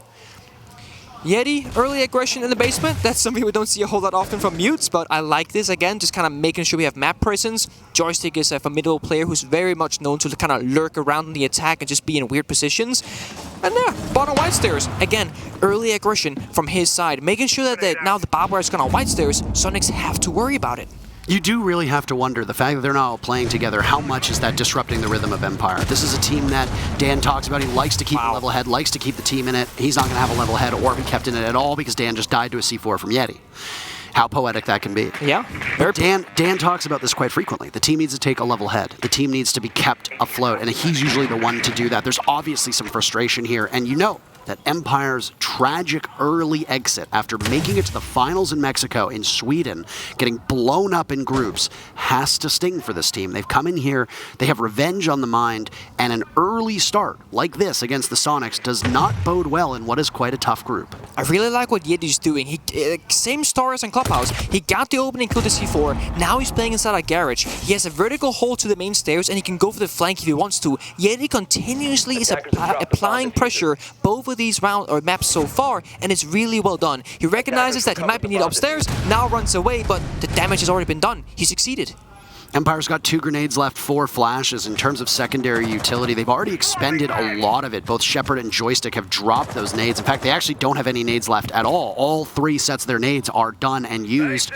Yeti, early aggression in the basement. That's something we don't see a whole lot often from Mutes, but I like this again, just kind of making sure we have map presence. Joystick is a formidable player who's very much known to kind of lurk around in the attack and just be in weird positions. And there, bottom white stairs. Again, early aggression from his side, making sure that now the barbed wire is gone on white stairs, Soniqs have to worry about it. You do really have to wonder, the fact that they're not all playing together, how much is that disrupting the rhythm of Empire? This is a team that Dan talks about. He likes to keep a level head, likes to keep the team in it. He's not going to have a level head or be kept in it at all because Dan just died to a C4 from Yeti. How poetic that can be. Yeah. Dan talks about this quite frequently. The team needs to take a level head. The team needs to be kept afloat, and he's usually the one to do that. There's obviously some frustration here, and you know that Empire's tragic early exit after making it to the finals in Mexico, in Sweden, getting blown up in groups, has to sting for this team. They've come in here, they have revenge on the mind, and an early start like this against the Soniqs does not bode well in what is quite a tough group. I really like what Yeti's doing. Same story as in Clubhouse. He got the opening, killed the C4. Now he's playing inside a garage. He has a vertical hold to the main stairs, and he can go for the flank if he wants to. Yeti continuously is applying pressure both of these maps so far, and it's really well done. He recognizes that he might be needed upstairs, now runs away, but the damage has already been done. He succeeded. Empire's got 2 grenades left, 4 flashes. In terms of secondary utility, they've already expended a lot of it. Both Shepard and Joystick have dropped those nades. In fact, they actually don't have any nades left at all. All 3 sets of their nades are done and used.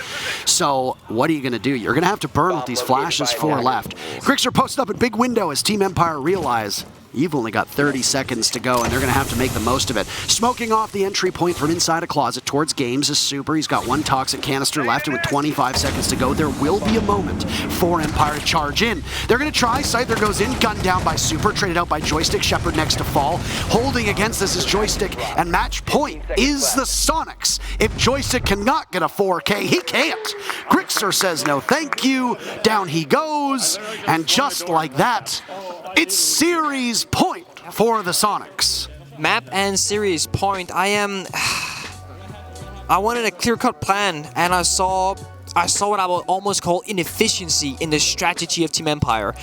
So what are you going to do? You're going to have to burn with these flashes, 4 left. Grixer posted up a big window as Team Empire realize you've only got 30 seconds to go, and they're going to have to make the most of it. Smoking off the entry point from inside a closet towards Games is Super. He's got 1 toxic canister left, and with 25 seconds to go, there will be a moment for Empire to charge in. They're going to try. Scyther goes in, gunned down by Super, traded out by Joystick. Shepard next to fall. Holding against this is Joystick, and match point is the Soniqs. If Joystick cannot get a 4K, he can't. Grixer says no thank you. Down he goes, and just like that, it's series point for the Soniqs. Map and series point. I wanted a clear-cut plan, and I saw what I would almost call inefficiency in the strategy of Team Empire.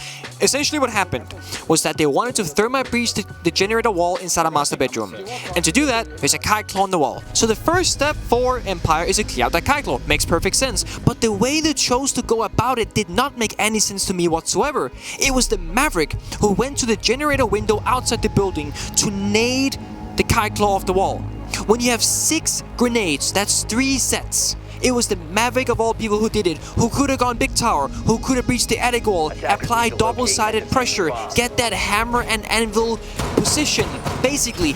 Essentially what happened was that they wanted to thermite breach the generator wall inside a master bedroom. And to do that, there's a kite claw on the wall. So the first step for Empire is to clear out that kite claw. Makes perfect sense. But the way they chose to go about it did not make any sense to me whatsoever. It was the Maverick who went to the generator window outside the building to nade the kite claw off the wall. When you have 6 grenades, that's 3 sets. It was the Maverick of all people who did it, who could have gone big tower, who could have breached the attic wall, apply double-sided pressure, get that hammer and anvil position, basically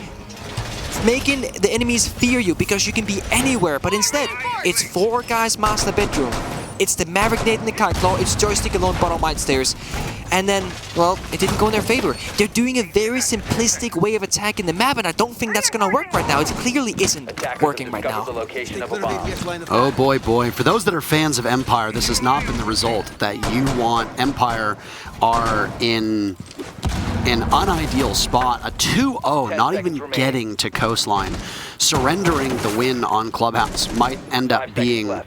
making the enemies fear you because you can be anywhere, but instead, it's 4 guys master bedroom. It's the Maverick nade in the kite claw, it's Joystick alone bottom white stairs. And then, well, it didn't go in their favor. They're doing a very simplistic way of attacking the map, and I don't think that's gonna work right now. It clearly isn't working right now. Oh boy, boy. For those that are fans of Empire, this has not been the result that you want. Empire are in an unideal spot. A 2-0, not even getting to Coastline. Surrendering the win on Clubhouse might end up being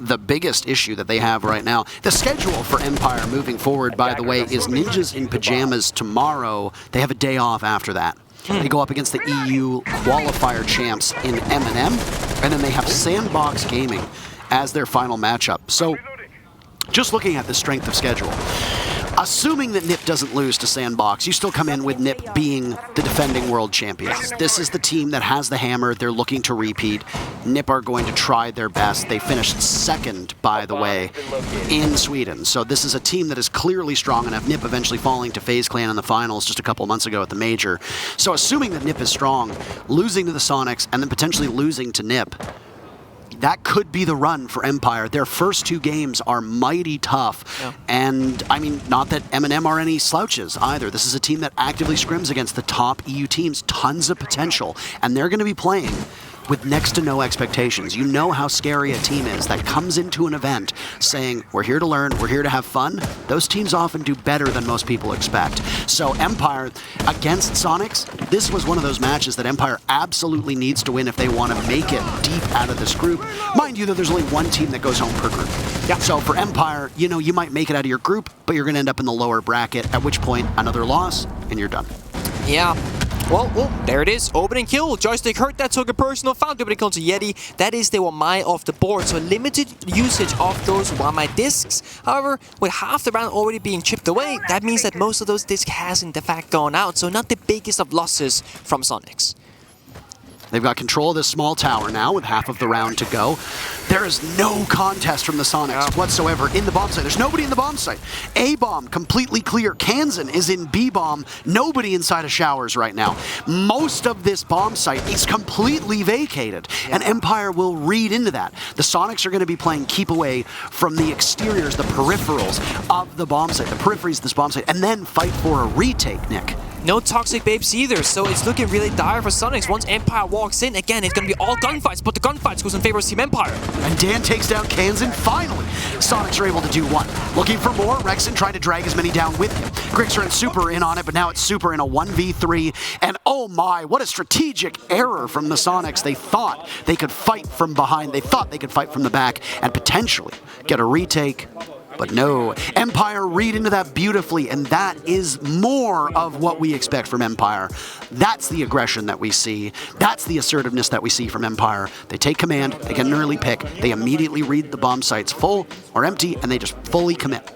the biggest issue that they have right now. The schedule for Empire moving forward, by the way, is Ninjas in Pajamas tomorrow. They have a day off after that. They go up against the EU qualifier champs in M&M, and then they have Sandbox Gaming as their final matchup. So, just looking at the strength of schedule, assuming that NiP doesn't lose to Sandbox, you still come in with NiP being the defending world champions. This is the team that has the hammer. They're looking to repeat. NiP are going to try their best. They finished 2nd, by the way, in Sweden. So this is a team that is clearly strong enough. NiP eventually falling to FaZe Clan in the finals just a couple months ago at the Major. So assuming that NiP is strong, losing to the Soniqs and then potentially losing to NiP, that could be the run for Empire. Their first 2 games are mighty tough. Yeah. And, I mean, not that M&M are any slouches either. This is a team that actively scrims against the top EU teams. Tons of potential. And they're going to be playing with next to no expectations. You know how scary a team is that comes into an event saying, we're here to learn, we're here to have fun. Those teams often do better than most people expect. So Empire against Soniqs, this was one of those matches that Empire absolutely needs to win if they want to make it deep out of this group. Mind you that there's only 1 team that goes home per group. Yeah. So for Empire, you know, you might make it out of your group, but you're going to end up in the lower bracket, at which point another loss and you're done. Yeah. Well, there it is. Opening kill. Joystick hurt. That took a personal foul. Opening kill to Yeti. That is the Wamai off the board. So limited usage of those Wamai discs. However, with half the round already being chipped away, that means that most of those discs has in fact gone out. So not the biggest of losses from Soniqs. They've got control of this small tower now with half of the round to go. There is no contest from the Soniqs whatsoever in the bomb site. There's nobody in the bomb site. A-bomb completely clear. Kansan is in B-bomb. Nobody inside of showers right now. Most of this bomb site is completely vacated, and Empire will read into that. The Soniqs are going to be playing keep away from the exteriors, the peripherals of the bomb site, the peripheries of this bomb site, and then fight for a retake, Nick. No toxic babes either, so it's looking really dire for Soniqs. Once Empire walks in, again, it's going to be all gunfights, but the gunfights goes in favor of Team Empire. And Dan takes down Kansan. Finally, Soniqs are able to do one. Looking for more, Rexon trying to drag as many down with him. Grixer and Super in on it, but now it's Super in a 1v3. And oh my, what a strategic error from the Soniqs. They thought they could fight from behind. They thought they could fight from the back and potentially get a retake. But no, Empire read into that beautifully, and that is more of what we expect from Empire. That's the aggression that we see. That's the assertiveness that we see from Empire. They take command, they get an early pick, they immediately read the bomb sites full or empty, and they just fully commit.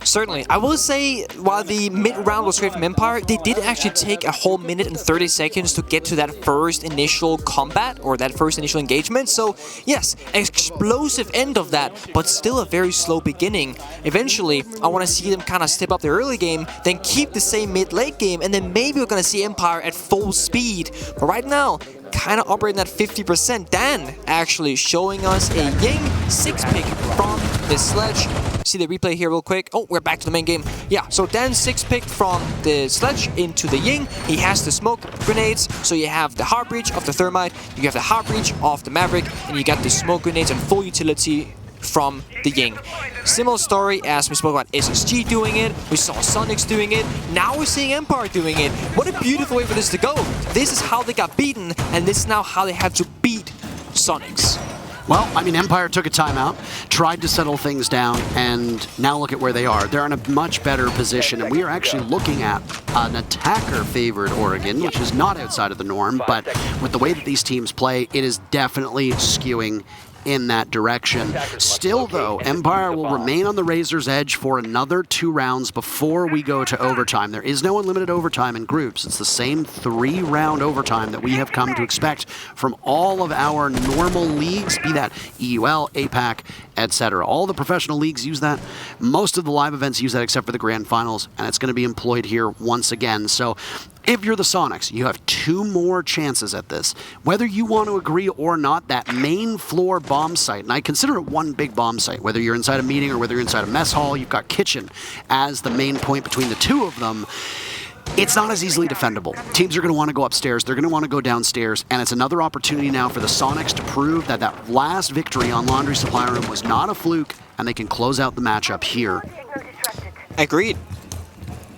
Certainly. I will say, while the mid-round was great from Empire, they did actually take a whole minute and 30 seconds to get to that first initial combat, or that first initial engagement. So, yes, explosive end of that, but still a very slow beginning. Eventually, I want to see them kind of step up the early game, then keep the same mid-late game, and then maybe we're going to see Empire at full speed. But right now, kind of operating at 50%. Dan actually showing us a Ying 6-pick from the Sledge. See the replay here real quick. Oh, we're back to the main game. Yeah, so Dan 6-picked from the Sledge into the Ying. He has the smoke grenades, so you have the hard breach of the Thermite, you have the hard breach of the Maverick, and you got the smoke grenades and full utility from the Ying. Similar story as we spoke about SSG doing it, we saw Soniqs doing it, now we're seeing Empire doing it. What a beautiful way for this to go. This is how they got beaten, and this is now how they have to beat Soniqs. Well, I mean, Empire took a timeout, tried to settle things down, and now look at where they are. They're in a much better position, and we are actually looking at an attacker-favored Oregon, which is not outside of the norm, but with the way that these teams play, it is definitely skewing in that direction. Still, though, Empire will remain on the razor's edge for another 2 rounds before we go to overtime. There is no unlimited overtime in groups. It's the same 3-round overtime that we have come to expect from all of our normal leagues, be that EUL, APAC, etc. All the professional leagues use that. Most of the live events use that except for the grand finals, and it's going to be employed here once again. So if you're the Soniqs, you have 2 more chances at this. Whether you want to agree or not, that main floor bomb site, and I consider it one big bomb site, whether you're inside a meeting or whether you're inside a mess hall, you've got kitchen as the main point between the 2 of them. It's not as easily defendable. Teams are going to want to go upstairs, they're going to want to go downstairs, and it's another opportunity now for the Soniqs to prove that that last victory on Laundry Supply Room was not a fluke, and they can close out the matchup here. Agreed.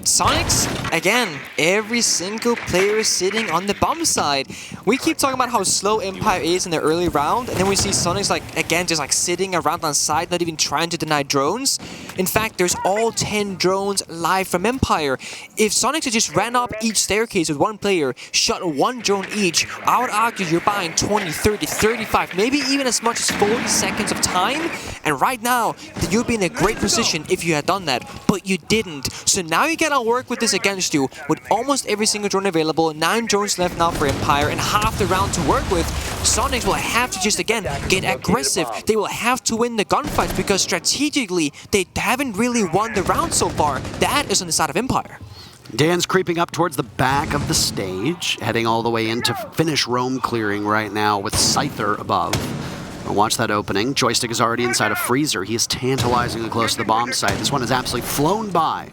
Soniqs, again, every single player is sitting on the bomb side. We keep talking about how slow Empire is in the early round, and then we see Soniqs, like, again, just like sitting around on side, not even trying to deny drones. In fact, there's all 10 drones live from Empire. If Soniqs had just ran up each staircase with 1 player, shot 1 drone each, I would argue you're buying 20, 30, 35, maybe even as much as 40 seconds of time. And right now, you'd be in a great position if you had done that, but you didn't. So now you get to work with this against you with almost every single drone available, 9 drones left now for Empire, and half the round to work with. Soniqs will have to just, again, get aggressive. They will have to win the gunfights because strategically, they haven't really won the round so far. That is on the side of Empire. Dan's creeping up towards the back of the stage, heading all the way into finish roam clearing right now with Scyther above. Watch that opening. Joystick is already inside a freezer. He is tantalizingly close to the bomb site. This one has absolutely flown by.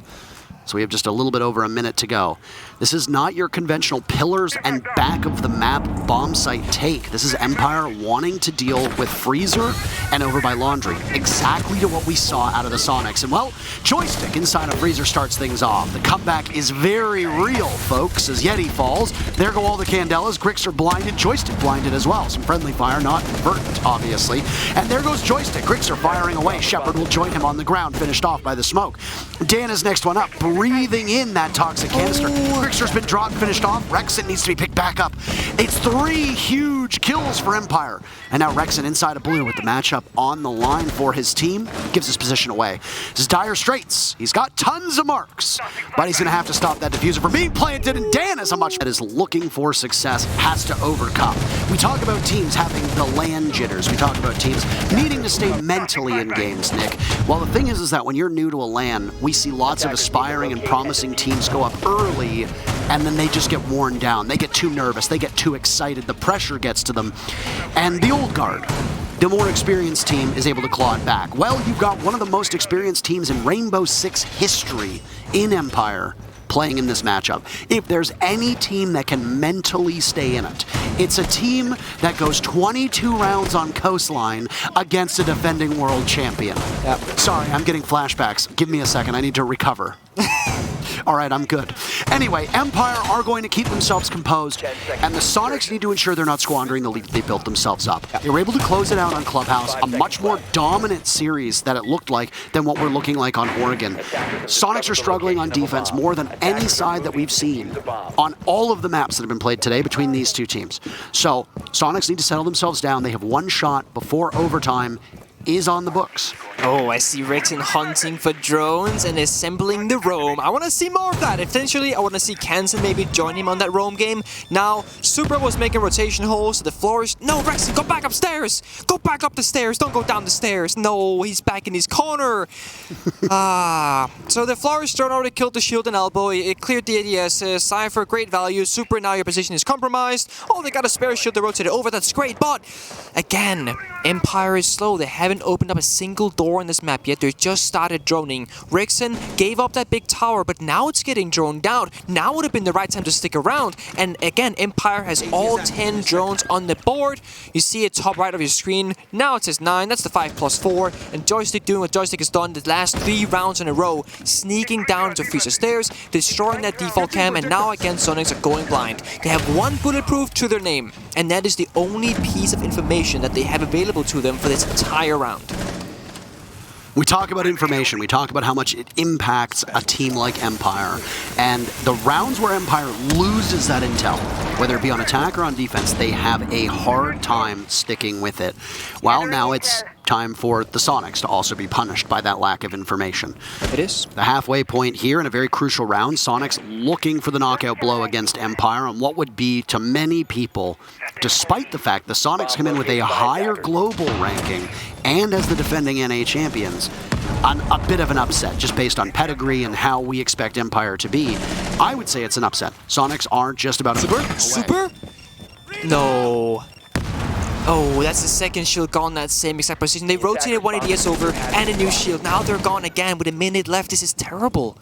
So we have just a little bit over a minute to go. This is not your conventional pillars and back of the map bomb site take. This is Empire wanting to deal with Freezer and over by Laundry. Exactly to what we saw out of the Soniqs. And well, Joystick inside of Freezer starts things off. The comeback is very real, folks, as Yeti falls. There go all the Candelas. Grixer blinded, Joystick blinded as well. Some friendly fire, not verdant, obviously. And there goes Joystick. Grixer firing away. Shepard will join him on the ground, finished off by the smoke. Dan is next one up. breathing in that toxic canister. Trickster's been dropped, finished off. Rexon needs to be picked back up. It's 3 huge kills for Empire. And now Rexon inside of blue with the matchup on the line for his team. Gives his position away. This is dire straits. He's got tons of marks, but he's going to have to stop that diffuser from being planted, and Dan is a much that is looking for success, has to overcome. We talk about teams having the land jitters. We talk about teams needing to stay mentally in games, Nick. Well, the thing is that when you're new to a LAN, we see lots of aspiring and promising teams go up early, and then they just get worn down. They get too nervous. They get too excited. The pressure gets to them. And the old guard, the more experienced team, is able to claw it back. Well, you've got one of the most experienced teams in Rainbow Six history in Empire playing in this matchup. If there's any team that can mentally stay in it, it's a team that goes 22 rounds on Coastline against a defending world champion. Yep. Sorry, I'm getting flashbacks. Give me a second. I need to recover. All right, I'm good. Anyway, Empire are going to keep themselves composed, and the Sonics need to ensure they're not squandering the lead they built themselves up. They were able to close it out on Clubhouse, a much more dominant series that it looked like than what we're looking like on Oregon. Sonics are struggling on defense more than any side that we've seen on all of the maps that have been played today between these two teams. So, Sonics need to settle themselves down. They have one shot before overtime is on the books. Oh, I see Rexon hunting for drones and assembling the roam. I want to see more of that. Eventually, I want to see Kansan maybe join him on that roam game. Now, Super was making rotation holes to the floors. No, Rexon, go back upstairs. Go back up the stairs. Don't go down the stairs. No, he's back in his corner. So the Flowers drone already killed the shield and elbow. It cleared the ADS. Cypher, great value. Super, now your position is compromised. Oh, they got a spare shield. They rotated over. That's great. But, again, Empire is slow. They haven't opened up a single door in this map yet. They just started droning. Rexon gave up that big tower, but now it's getting droned down. Now would have been the right time to stick around. And again, Empire has all 10 drones on the board. You see it top right of your screen. Now it says 9. That's the 5+4. And Joystick doing what Joystick has done the last 3 rounds in a row. Sneaking down to Freezer Stairs, destroying that default cam, and now again Sonics are going blind. They have one bulletproof to their name, and that is the only piece of information that they have available to them for this entire round. We talk about information, we talk about how much it impacts a team like Empire, and the rounds where Empire loses that intel, whether it be on attack or on defense, they have a hard time sticking with it. Well, now it's time for the Sonics to also be punished by that lack of information. It is. The halfway point here in a very crucial round, Sonics looking for the knockout blow against Empire on what would be, to many people, despite the fact the Sonics come in with a higher global ranking and as the defending NA champions, a bit of an upset just based on pedigree and how we expect Empire to be. I would say it's an upset. Sonics are just about Super? No. Oh, that's the second shield gone that same exact position. They rotated one ADS over and a new shield. Now they're gone again with a minute left. This is terrible.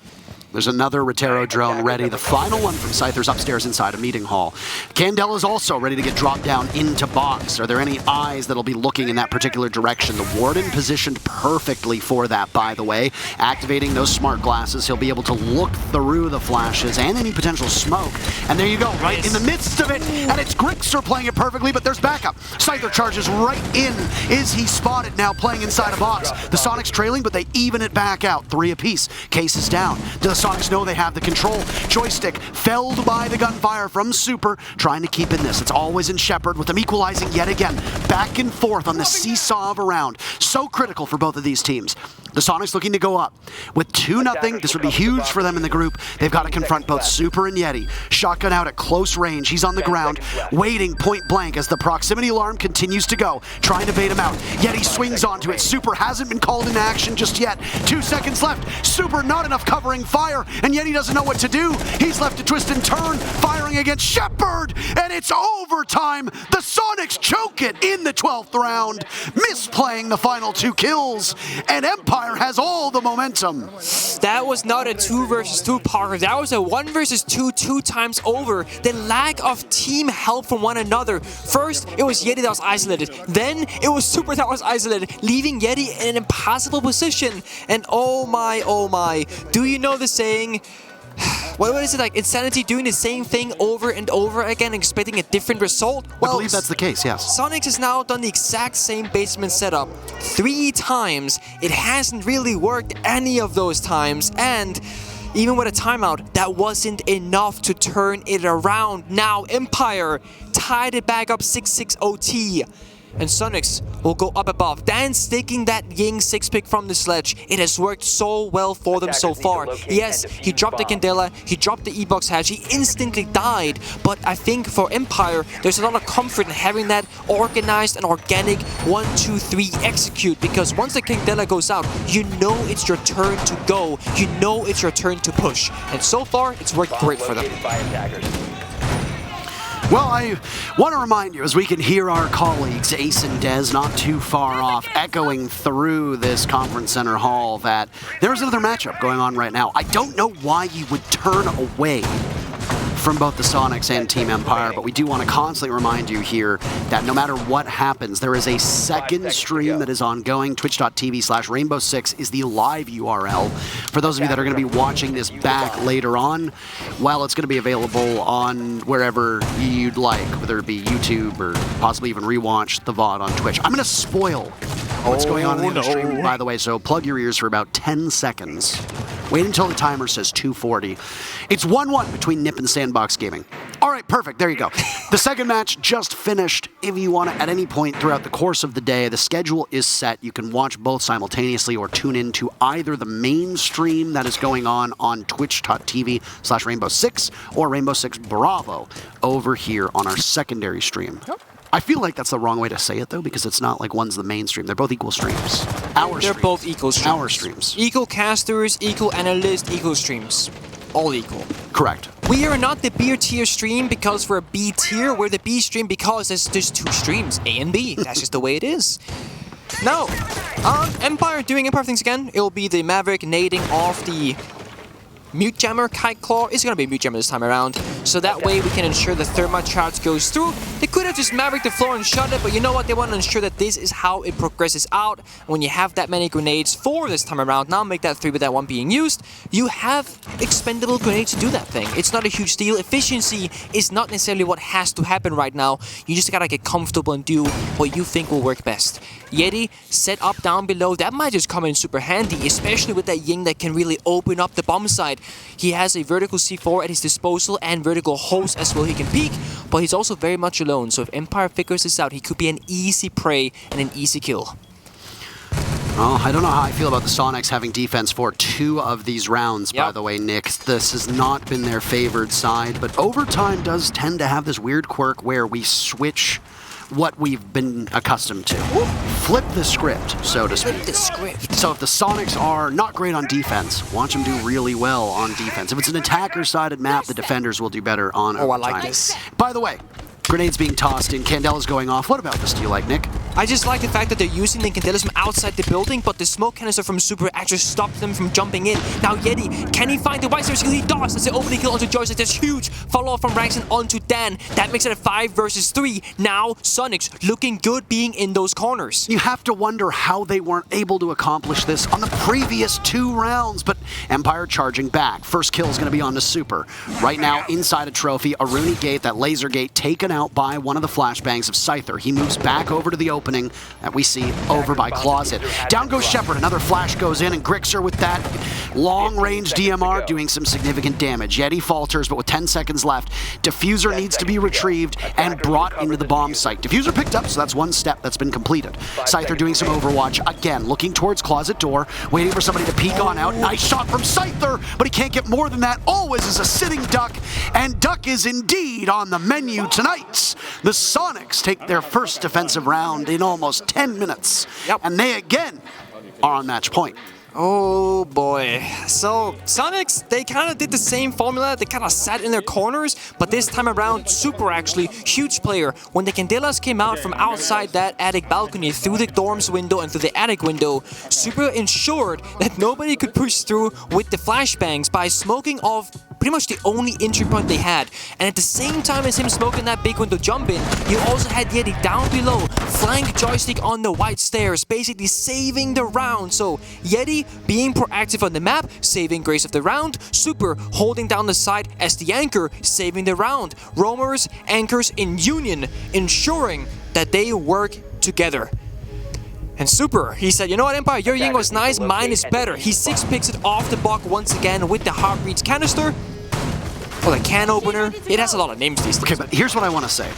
There's another Rotero drone ready. The final one from Scyther's upstairs inside a meeting hall. Candela's also ready to get dropped down into box. Are there any eyes that'll be looking in that particular direction? The Warden positioned perfectly for that, by the way. Activating those smart glasses, he'll be able to look through the flashes and any potential smoke. And there you go, right in the midst of it. And it's Grixer playing it perfectly, but there's backup. Scyther charges right in. Is he spotted now playing inside a box? The Sonics trailing, but they even it back out. 3 apiece. Case is down. The Sonics know they have the control. Joystick felled by the gunfire from Super, trying to keep in this. It's always in Shepard with them equalizing yet again. Back and forth on the seesaw of a round. So critical for both of these teams. The Sonics looking to go up. With 2-0, this would be huge for them in the group. They've got to confront both Super and Yeti. Shotgun out at close range. He's on the ground, waiting point blank as the proximity alarm continues to go, trying to bait him out. Yeti swings onto it. Super hasn't been called into action just yet. 2 seconds left. Super not enough covering fire, and Yeti doesn't know what to do. He's left to twist and turn, firing against Shepard, and it's overtime. The Sonics choke it in the 12th round, misplaying the final 2 kills, and Empire has all the momentum. That was not a 2 versus 2, Parker. That was a 1 versus 2, 2 times over. The lack of team help from one another. First, it was Yeti that was isolated. Then, it was Super that was isolated, leaving Yeti in an impossible position. And oh my, do you know the saying? What is it like? Insanity doing the same thing over and over again, expecting a different result? Well, I believe that's the case, yes. Sonics has now done the exact same basement setup 3 times. It hasn't really worked any of those times, and even with a timeout, that wasn't enough to turn it around. Now Empire tied it back up 6-6 OT. And Soniqs will go up above. Dan sticking that Ying 6-pick from the sledge. It has worked so well for them so far. Yes, he dropped the Candela, he dropped the E-Box hatch, he instantly died. But I think for Empire, there's a lot of comfort in having that organized and organic 1, 2, 3 execute. Because once the Candela goes out, you know it's your turn to go. You know it's your turn to push. And so far, it's worked great for them. Well, I want to remind you, as we can hear our colleagues, Ace and Dez, not too far off, echoing through this conference center hall, that there's another matchup going on right now. I don't know why you would turn away from both the Soniqs and Team Empire, but we do want to constantly remind you here that no matter what happens, there is a second stream that is ongoing. Twitch.tv/Rainbow6 is the live URL. For those of you that are going to be watching this back later on, well, it's going to be available on wherever you'd like, whether it be YouTube or possibly even rewatch the VOD on Twitch. I'm going to spoil what's going on in the stream, by the way, so plug your ears for about 10 seconds. Wait until the timer says 2:40. It's 1-1 between Nip and Sandbox Gaming. All right, perfect. There you go. The second match just finished. If you want to, at any point throughout the course of the day, the schedule is set. You can watch both simultaneously or tune in to either the main stream that is going on twitch.tv/Rainbow6 or Rainbow Six Bravo over here on our secondary stream. Yep. I feel like that's the wrong way to say it, though, because it's not like one's the mainstream. They're both equal streams. They're both equal streams. Our streams. Equal casters, equal analysts, equal streams. All equal. Correct. We are not the B tier stream because we're a B tier. We're the B stream because there's two streams, A and B. That's just the way it is. Now, Empire doing Empire things again. It'll be the Maverick nading off the Mute Jammer Kite Claw. It's gonna be a Mute Jammer this time around, so that way we can ensure the Thermite charge goes through. They could have just Mavericked the floor and shot it, but you know what? They want to ensure that this is how it progresses out. When you have that many grenades for this time around, now make that 3 with that 1 being used, you have expendable grenades to do that thing. It's not a huge deal. Efficiency is not necessarily what has to happen right now. You just gotta get comfortable and do what you think will work best. Yeti set up down below. That might just come in super handy, especially with that Ying that can really open up the bomb side. He has a vertical C4 at his disposal and vertical host as well. He can peek, but he's also very much alone. So if Empire figures this out, he could be an easy prey and an easy kill. Well, I don't know how I feel about the Soniqs having defense for 2 of these rounds, by the way, Nick. This has not been their favored side, but overtime does tend to have this weird quirk where we switch what we've been accustomed to. Flip the script, so to speak. Flip the script. So if the Soniqs are not great on defense, watch them do really well on defense. If it's an attacker-sided map, the defenders will do better on overtime. I like this. By the way, grenades being tossed in, Candela's going off. What about this do you like, Nick? I just like the fact that they're using the Candelas from outside the building, but the smoke canister from Super actually stopped them from jumping in. Now Yeti, can he find the white skill? He does. That's the opening kill onto Joyce. That's huge. Follow-up from Raxon onto Dan. That makes it a 5 versus 3. Now Soniqs looking good being in those corners. You have to wonder how they weren't able to accomplish this on the previous 2 rounds, but Empire charging back. First kill is going to be on the Super. Right now, inside a trophy, a Rooney Gate, that laser gate taken out by one of the flashbangs of Scyther. He moves back over to the opening that we see over by Closet. Down goes Shepard. Another flash goes in, and Grixer with that long-range DMR doing some significant damage. Yeti falters, but with 10 seconds left, Diffuser needs to be retrieved and brought into the bomb site. Diffuser picked up, so that's 1 step that's been completed. Scyther doing some Overwatch. Again, looking towards Closet door, waiting for somebody to peek on out. Nice shot from Scyther, but he can't get more than that. Always is a sitting Duck, and Duck is indeed on the menu tonight. The Soniqs take their first defensive round in almost 10 minutes, and they again are on match point. Oh boy. So Soniqs, they kind of did the same formula. They kind of sat in their corners, but this time around, Super actually, huge player. When the Candelas came out from outside that attic balcony, through the dorms window and through the attic window, Super ensured that nobody could push through with the flashbangs by smoking off pretty much the only entry point they had. And at the same time as him smoking that big window jump in, you also had Yeti down below, flank joystick on the white stairs, basically saving the round. So Yeti being proactive on the map, saving grace of the round. Super holding down the side as the anchor, saving the round. Roamers, anchors in union, ensuring that they work together. And Super, he said, you know what, Empire, your Ying was nice, mine is better. He 6-picks it off the block once again with the Heartbreach canister. Or the can opener. It has a lot of names these days. Okay, but here's what I want to say.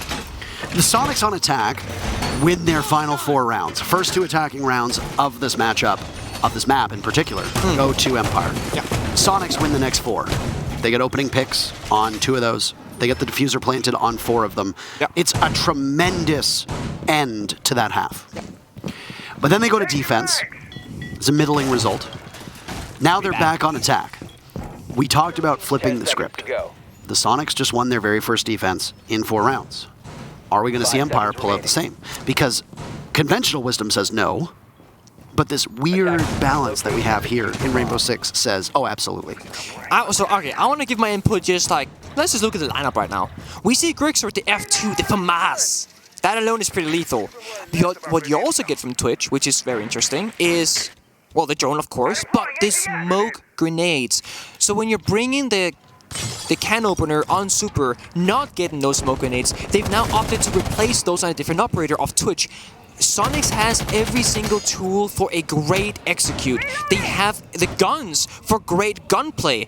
The Sonics on attack win their final 4 rounds. First 2 attacking rounds of this matchup, of this map in particular, go to Empire. Yeah. Sonics win the next 4. They get opening picks on 2 of those. They get the diffuser planted on 4 of them. Yeah. It's a tremendous end to that half. Yeah. But then they go to defense. It's a middling result. Now they're back on attack. We talked about flipping the script. The Sonics just won their very first defense in 4 rounds. Are we going to see Empire pull out the same? Because conventional wisdom says no, but this weird balance that we have here in Rainbow Six says, oh, absolutely. Okay, I want to give my input just like, let's just look at the lineup right now. We see Grixer with the F2, the FAMAS. That alone is pretty lethal. What you also get from Twitch, which is very interesting, is, well, the drone, of course, but the smoke grenades. So when you're bringing the can opener on Super, not getting those smoke grenades, they've now opted to replace those on a different operator of Twitch. Sonics has every single tool for a great execute. They have the guns for great gunplay.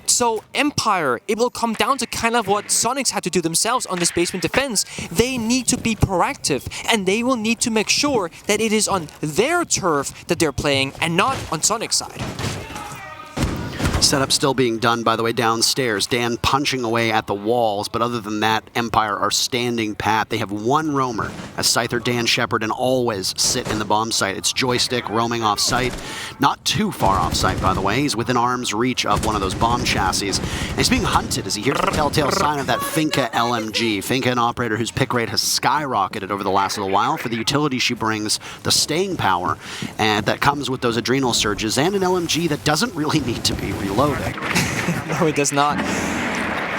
So Empire, it will come down to kind of what Sonics had to do themselves on this basement defense. They need to be proactive, and they will need to make sure that it is on their turf that they're playing and not on Sonic's side. Setup still being done, by the way, downstairs. Dan punching away at the walls, but other than that, Empire are standing pat. They have 1 roamer, as Scyther, Dan Shepard, and always sit in the bomb site. It's Joystick roaming off site. Not too far off site, by the way. He's within arm's reach of one of those bomb chassis. And he's being hunted as he hears the telltale sign of that Finka LMG. Finka, an operator whose pick rate has skyrocketed over the last little while for the utility she brings, the staying power, and that comes with those adrenal surges, and an LMG that doesn't really need to be reloaded. No, it does not.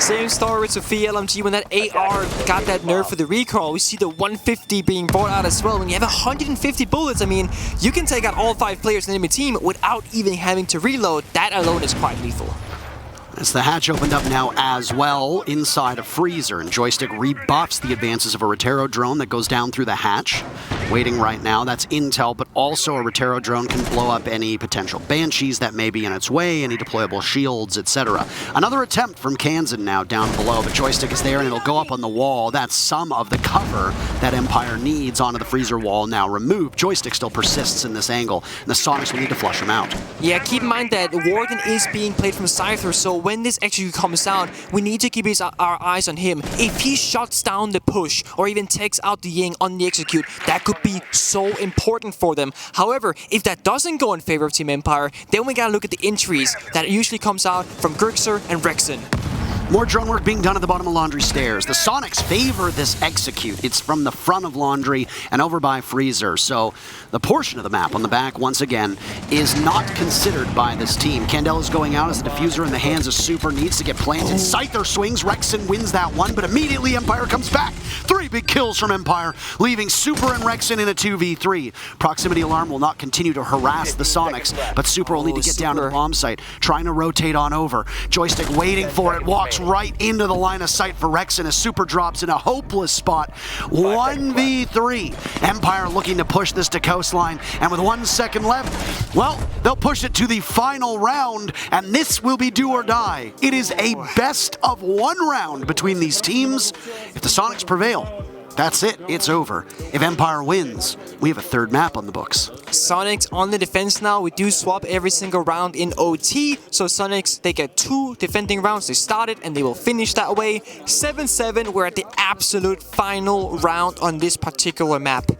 Same story with Sophia LMG. When that AR got that nerf for the recall, we see the 150 being brought out as well. When you have 150 bullets, I mean, you can take out all 5 players in the enemy team without even having to reload. That alone is quite lethal. As the hatch opened up now as well, inside a freezer, and Joystick rebuffs the advances of a Rotero drone that goes down through the hatch. Waiting right now, that's intel, but also a Rotero drone can blow up any potential Banshees that may be in its way, any deployable shields, etc. Another attempt from Kansan now down below, but Joystick is there and it'll go up on the wall. That's some of the cover that Empire needs onto the freezer wall now removed. Joystick still persists in this angle, and the Sonics will need to flush him out. Yeah, keep in mind that Warden is being played from Scyther, so when this execute comes out, we need to keep our eyes on him. If he shuts down the push, or even takes out the Ying on the execute, that could be so important for them. However, if that doesn't go in favor of Team Empire, then we gotta look at the injuries that usually comes out from Grixer and Rexon. More drone work being done at the bottom of Laundry stairs. The Sonics favor this execute. It's from the front of Laundry and over by Freezer. So the portion of the map on the back, once again, is not considered by this team. Candela's going out as the diffuser in the hands of Super needs to get planted. Scyther swings. Rexon wins that one, but immediately Empire comes back. 3 big kills from Empire, leaving Super and Rexon in a 2v3. Proximity alarm will not continue to harass the Sonics, but Super will need to get down to the bomb site, trying to rotate on over. Joystick waiting for it, walks right into the line of sight for Rexon as Super drops in a hopeless spot. 1v3. Empire looking to push this to coastline, and with 1 second left, well, they'll push it to the final round, and this will be do or die. It is a best of 1 round between these teams. If the Sonics prevail, that's it. It's over. If Empire wins, we have a 3rd map on the books. Sonics on the defense now. We do swap every single round in OT. So Sonics, they get 2 defending rounds. They started and they will finish that way. 7-7. We're at the absolute final round on this particular map.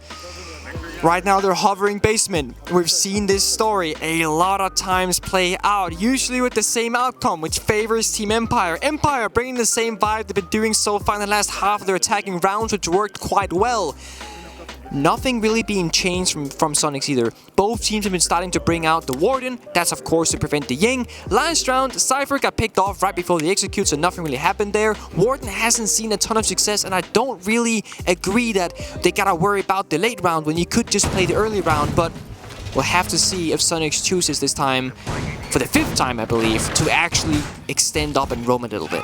Right now they're hovering basement. We've seen this story a lot of times play out, usually with the same outcome, which favors Team Empire. Empire bringing the same vibe they've been doing so far in the last half of their attacking rounds, which worked quite well. Nothing really being changed from Sonics either. Both teams have been starting to bring out the Warden. That's of course to prevent the Ying. Last round, Cypher got picked off right before the execute, so nothing really happened there. Warden hasn't seen a ton of success, and I don't really agree that they gotta worry about the late round when you could just play the early round, but we'll have to see if Sonics chooses this time, for the 5th time I believe, to actually extend up and roam a little bit.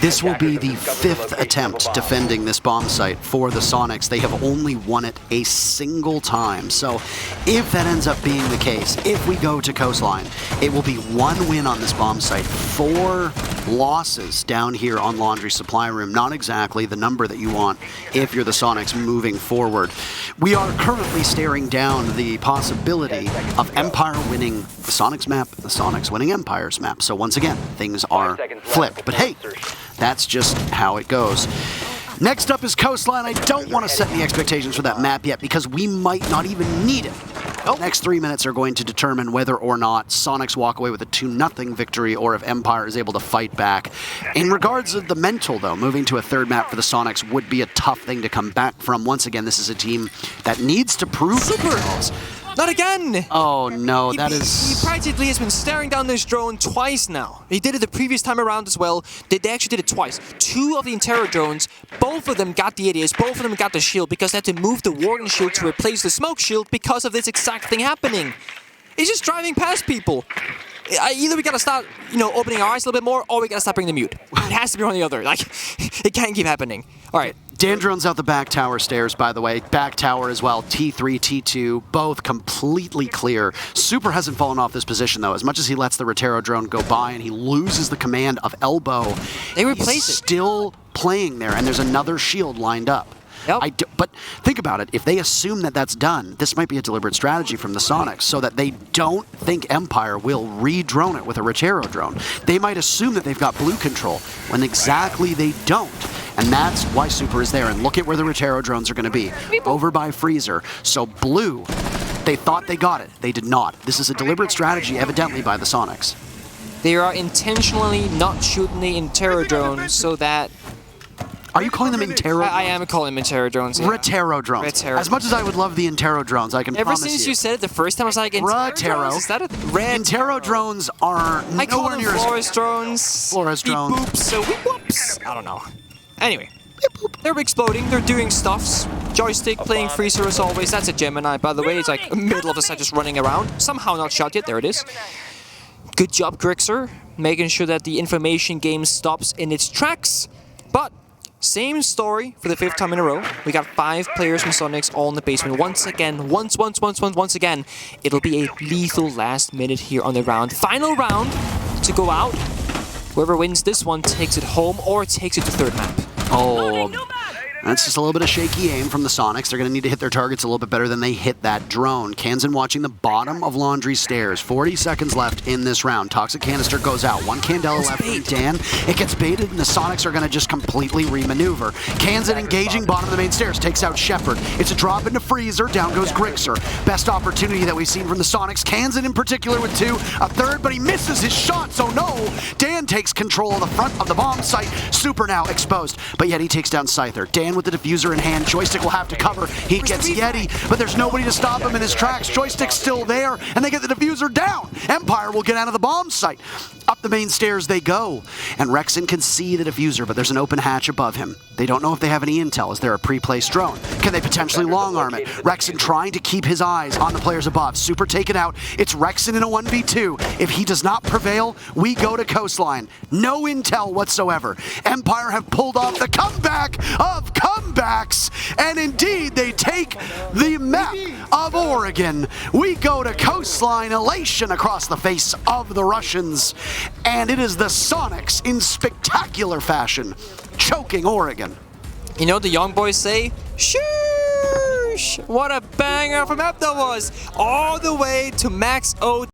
This will be the 5th attempt defending this bomb site for the Sonics. They have only won it a single time. So if that ends up being the case, if we go to Coastline, it will be 1 win on this bomb site, 4 losses down here on Laundry Supply Room. Not exactly the number that you want if you're the Sonics moving forward. We are currently staring down the possibility of Empire winning the Sonics map, the Sonics winning Empire's map. So once again, things are flipped. But hey, that's just how it goes. Next up is Coastline. I don't want to set the expectations for that map yet because we might not even need it. The next 3 minutes are going to determine whether or not Sonics walk away with a 2-0 victory or if Empire is able to fight back. In regards of the mental, though, moving to a 3rd map for the Sonics would be a tough thing to come back from. Once again, this is a team that needs to prove themselves. Not again! Oh no, that He is... practically has been staring down this drone twice now. He did it the previous time around as well. They actually did it twice. 2 of the Intero drones, both of them got the ADS, both of them got the shield because they had to move the Warden shield to replace the smoke shield because of this exact thing happening. He's just driving past people. Either we gotta start, opening our eyes a little bit more, or we gotta stop bringing the mute. It has to be one or the other. Like, it can't keep happening. All right. Dandron's out the back tower stairs, by the way. Back tower as well. T3, T2, both completely clear. Super hasn't fallen off this position, though. As much as he lets the Rotero drone go by and he loses the command of Elbow, they replace he's it. Still playing there, and there's another shield lined up. Yep. But think about it. If they assume that that's done, this might be a deliberate strategy from the Sonics so that they don't think Empire will re-drone it with a Rotero drone. They might assume that they've got blue control when exactly they don't. And that's why Super is there. And look at where the Rotero drones are going to be. Over by Freezer. So blue, they thought they got it. They did not. This is a deliberate strategy, evidently, by the Sonics. They are intentionally not shooting the Intero drones so that... Are you calling them Intero drones? I am calling them Intero drones. Yeah. Rotero drones. Rotero. As much as I would love the Intero drones, I can promise you. Ever since you said it the first time, I was like, Rotero. Is that a red? Intero drones are I call nowhere them near as... Flores drones. Flores drones. Beep boops, so weep whoops. I don't know. Anyway. They're exploding, they're doing stuffs. Joystick playing Freezer as always. That's a Gemini, by the way. It's like middle of the site just running around. Somehow not shot yet. There it is. Good job, Grixer. Making sure that the information game stops in its tracks. But same story for the 5th time in a row. We got 5 players from Sonics all in the basement. Once again, once again, it'll be a lethal last minute here on the round. Final round to go out. Whoever wins this one takes it home or takes it to 3rd map. Oh, that's just a little bit of shaky aim from the Sonics. They're going to need to hit their targets a little bit better than they hit that drone. Kansan watching the bottom of Laundry stairs. 40 seconds left in this round. Toxic Canister goes out. 1 Candela left from Dan. It gets baited, and the Sonics are going to just completely remaneuver. Kansan engaging bottom of the main stairs. Takes out Shepard. It's a drop into Freezer. Down goes Grixer. Best opportunity that we've seen from the Sonics. Kansan in particular with 2. A 3rd, but he misses his shot, so no. Dan takes control of the front of the bomb site. Super now exposed, but yet he takes down Scyther. Dan with the diffuser in hand. Joystick will have to cover. He gets Yeti, but there's nobody to stop him in his tracks. Joystick's still there, and they get the diffuser down. Empire will get out of the bomb site. Up the main stairs they go, and Rexon can see the diffuser, but there's an open hatch above him. They don't know if they have any intel. Is there a pre-placed drone? Can they potentially long-arm it? Rexon trying to keep his eyes on the players above. Super taken out. It's Rexon in a 1v2. If he does not prevail, we go to Coastline. No intel whatsoever. Empire have pulled off the comeback of comebacks, and indeed they take the map of Oregon. We go to Coastline, elation across the face of the Russians, and it is the Sonics in spectacular fashion choking Oregon. You know the young boys say, sheesh, what a banger of a map that was. All the way to max O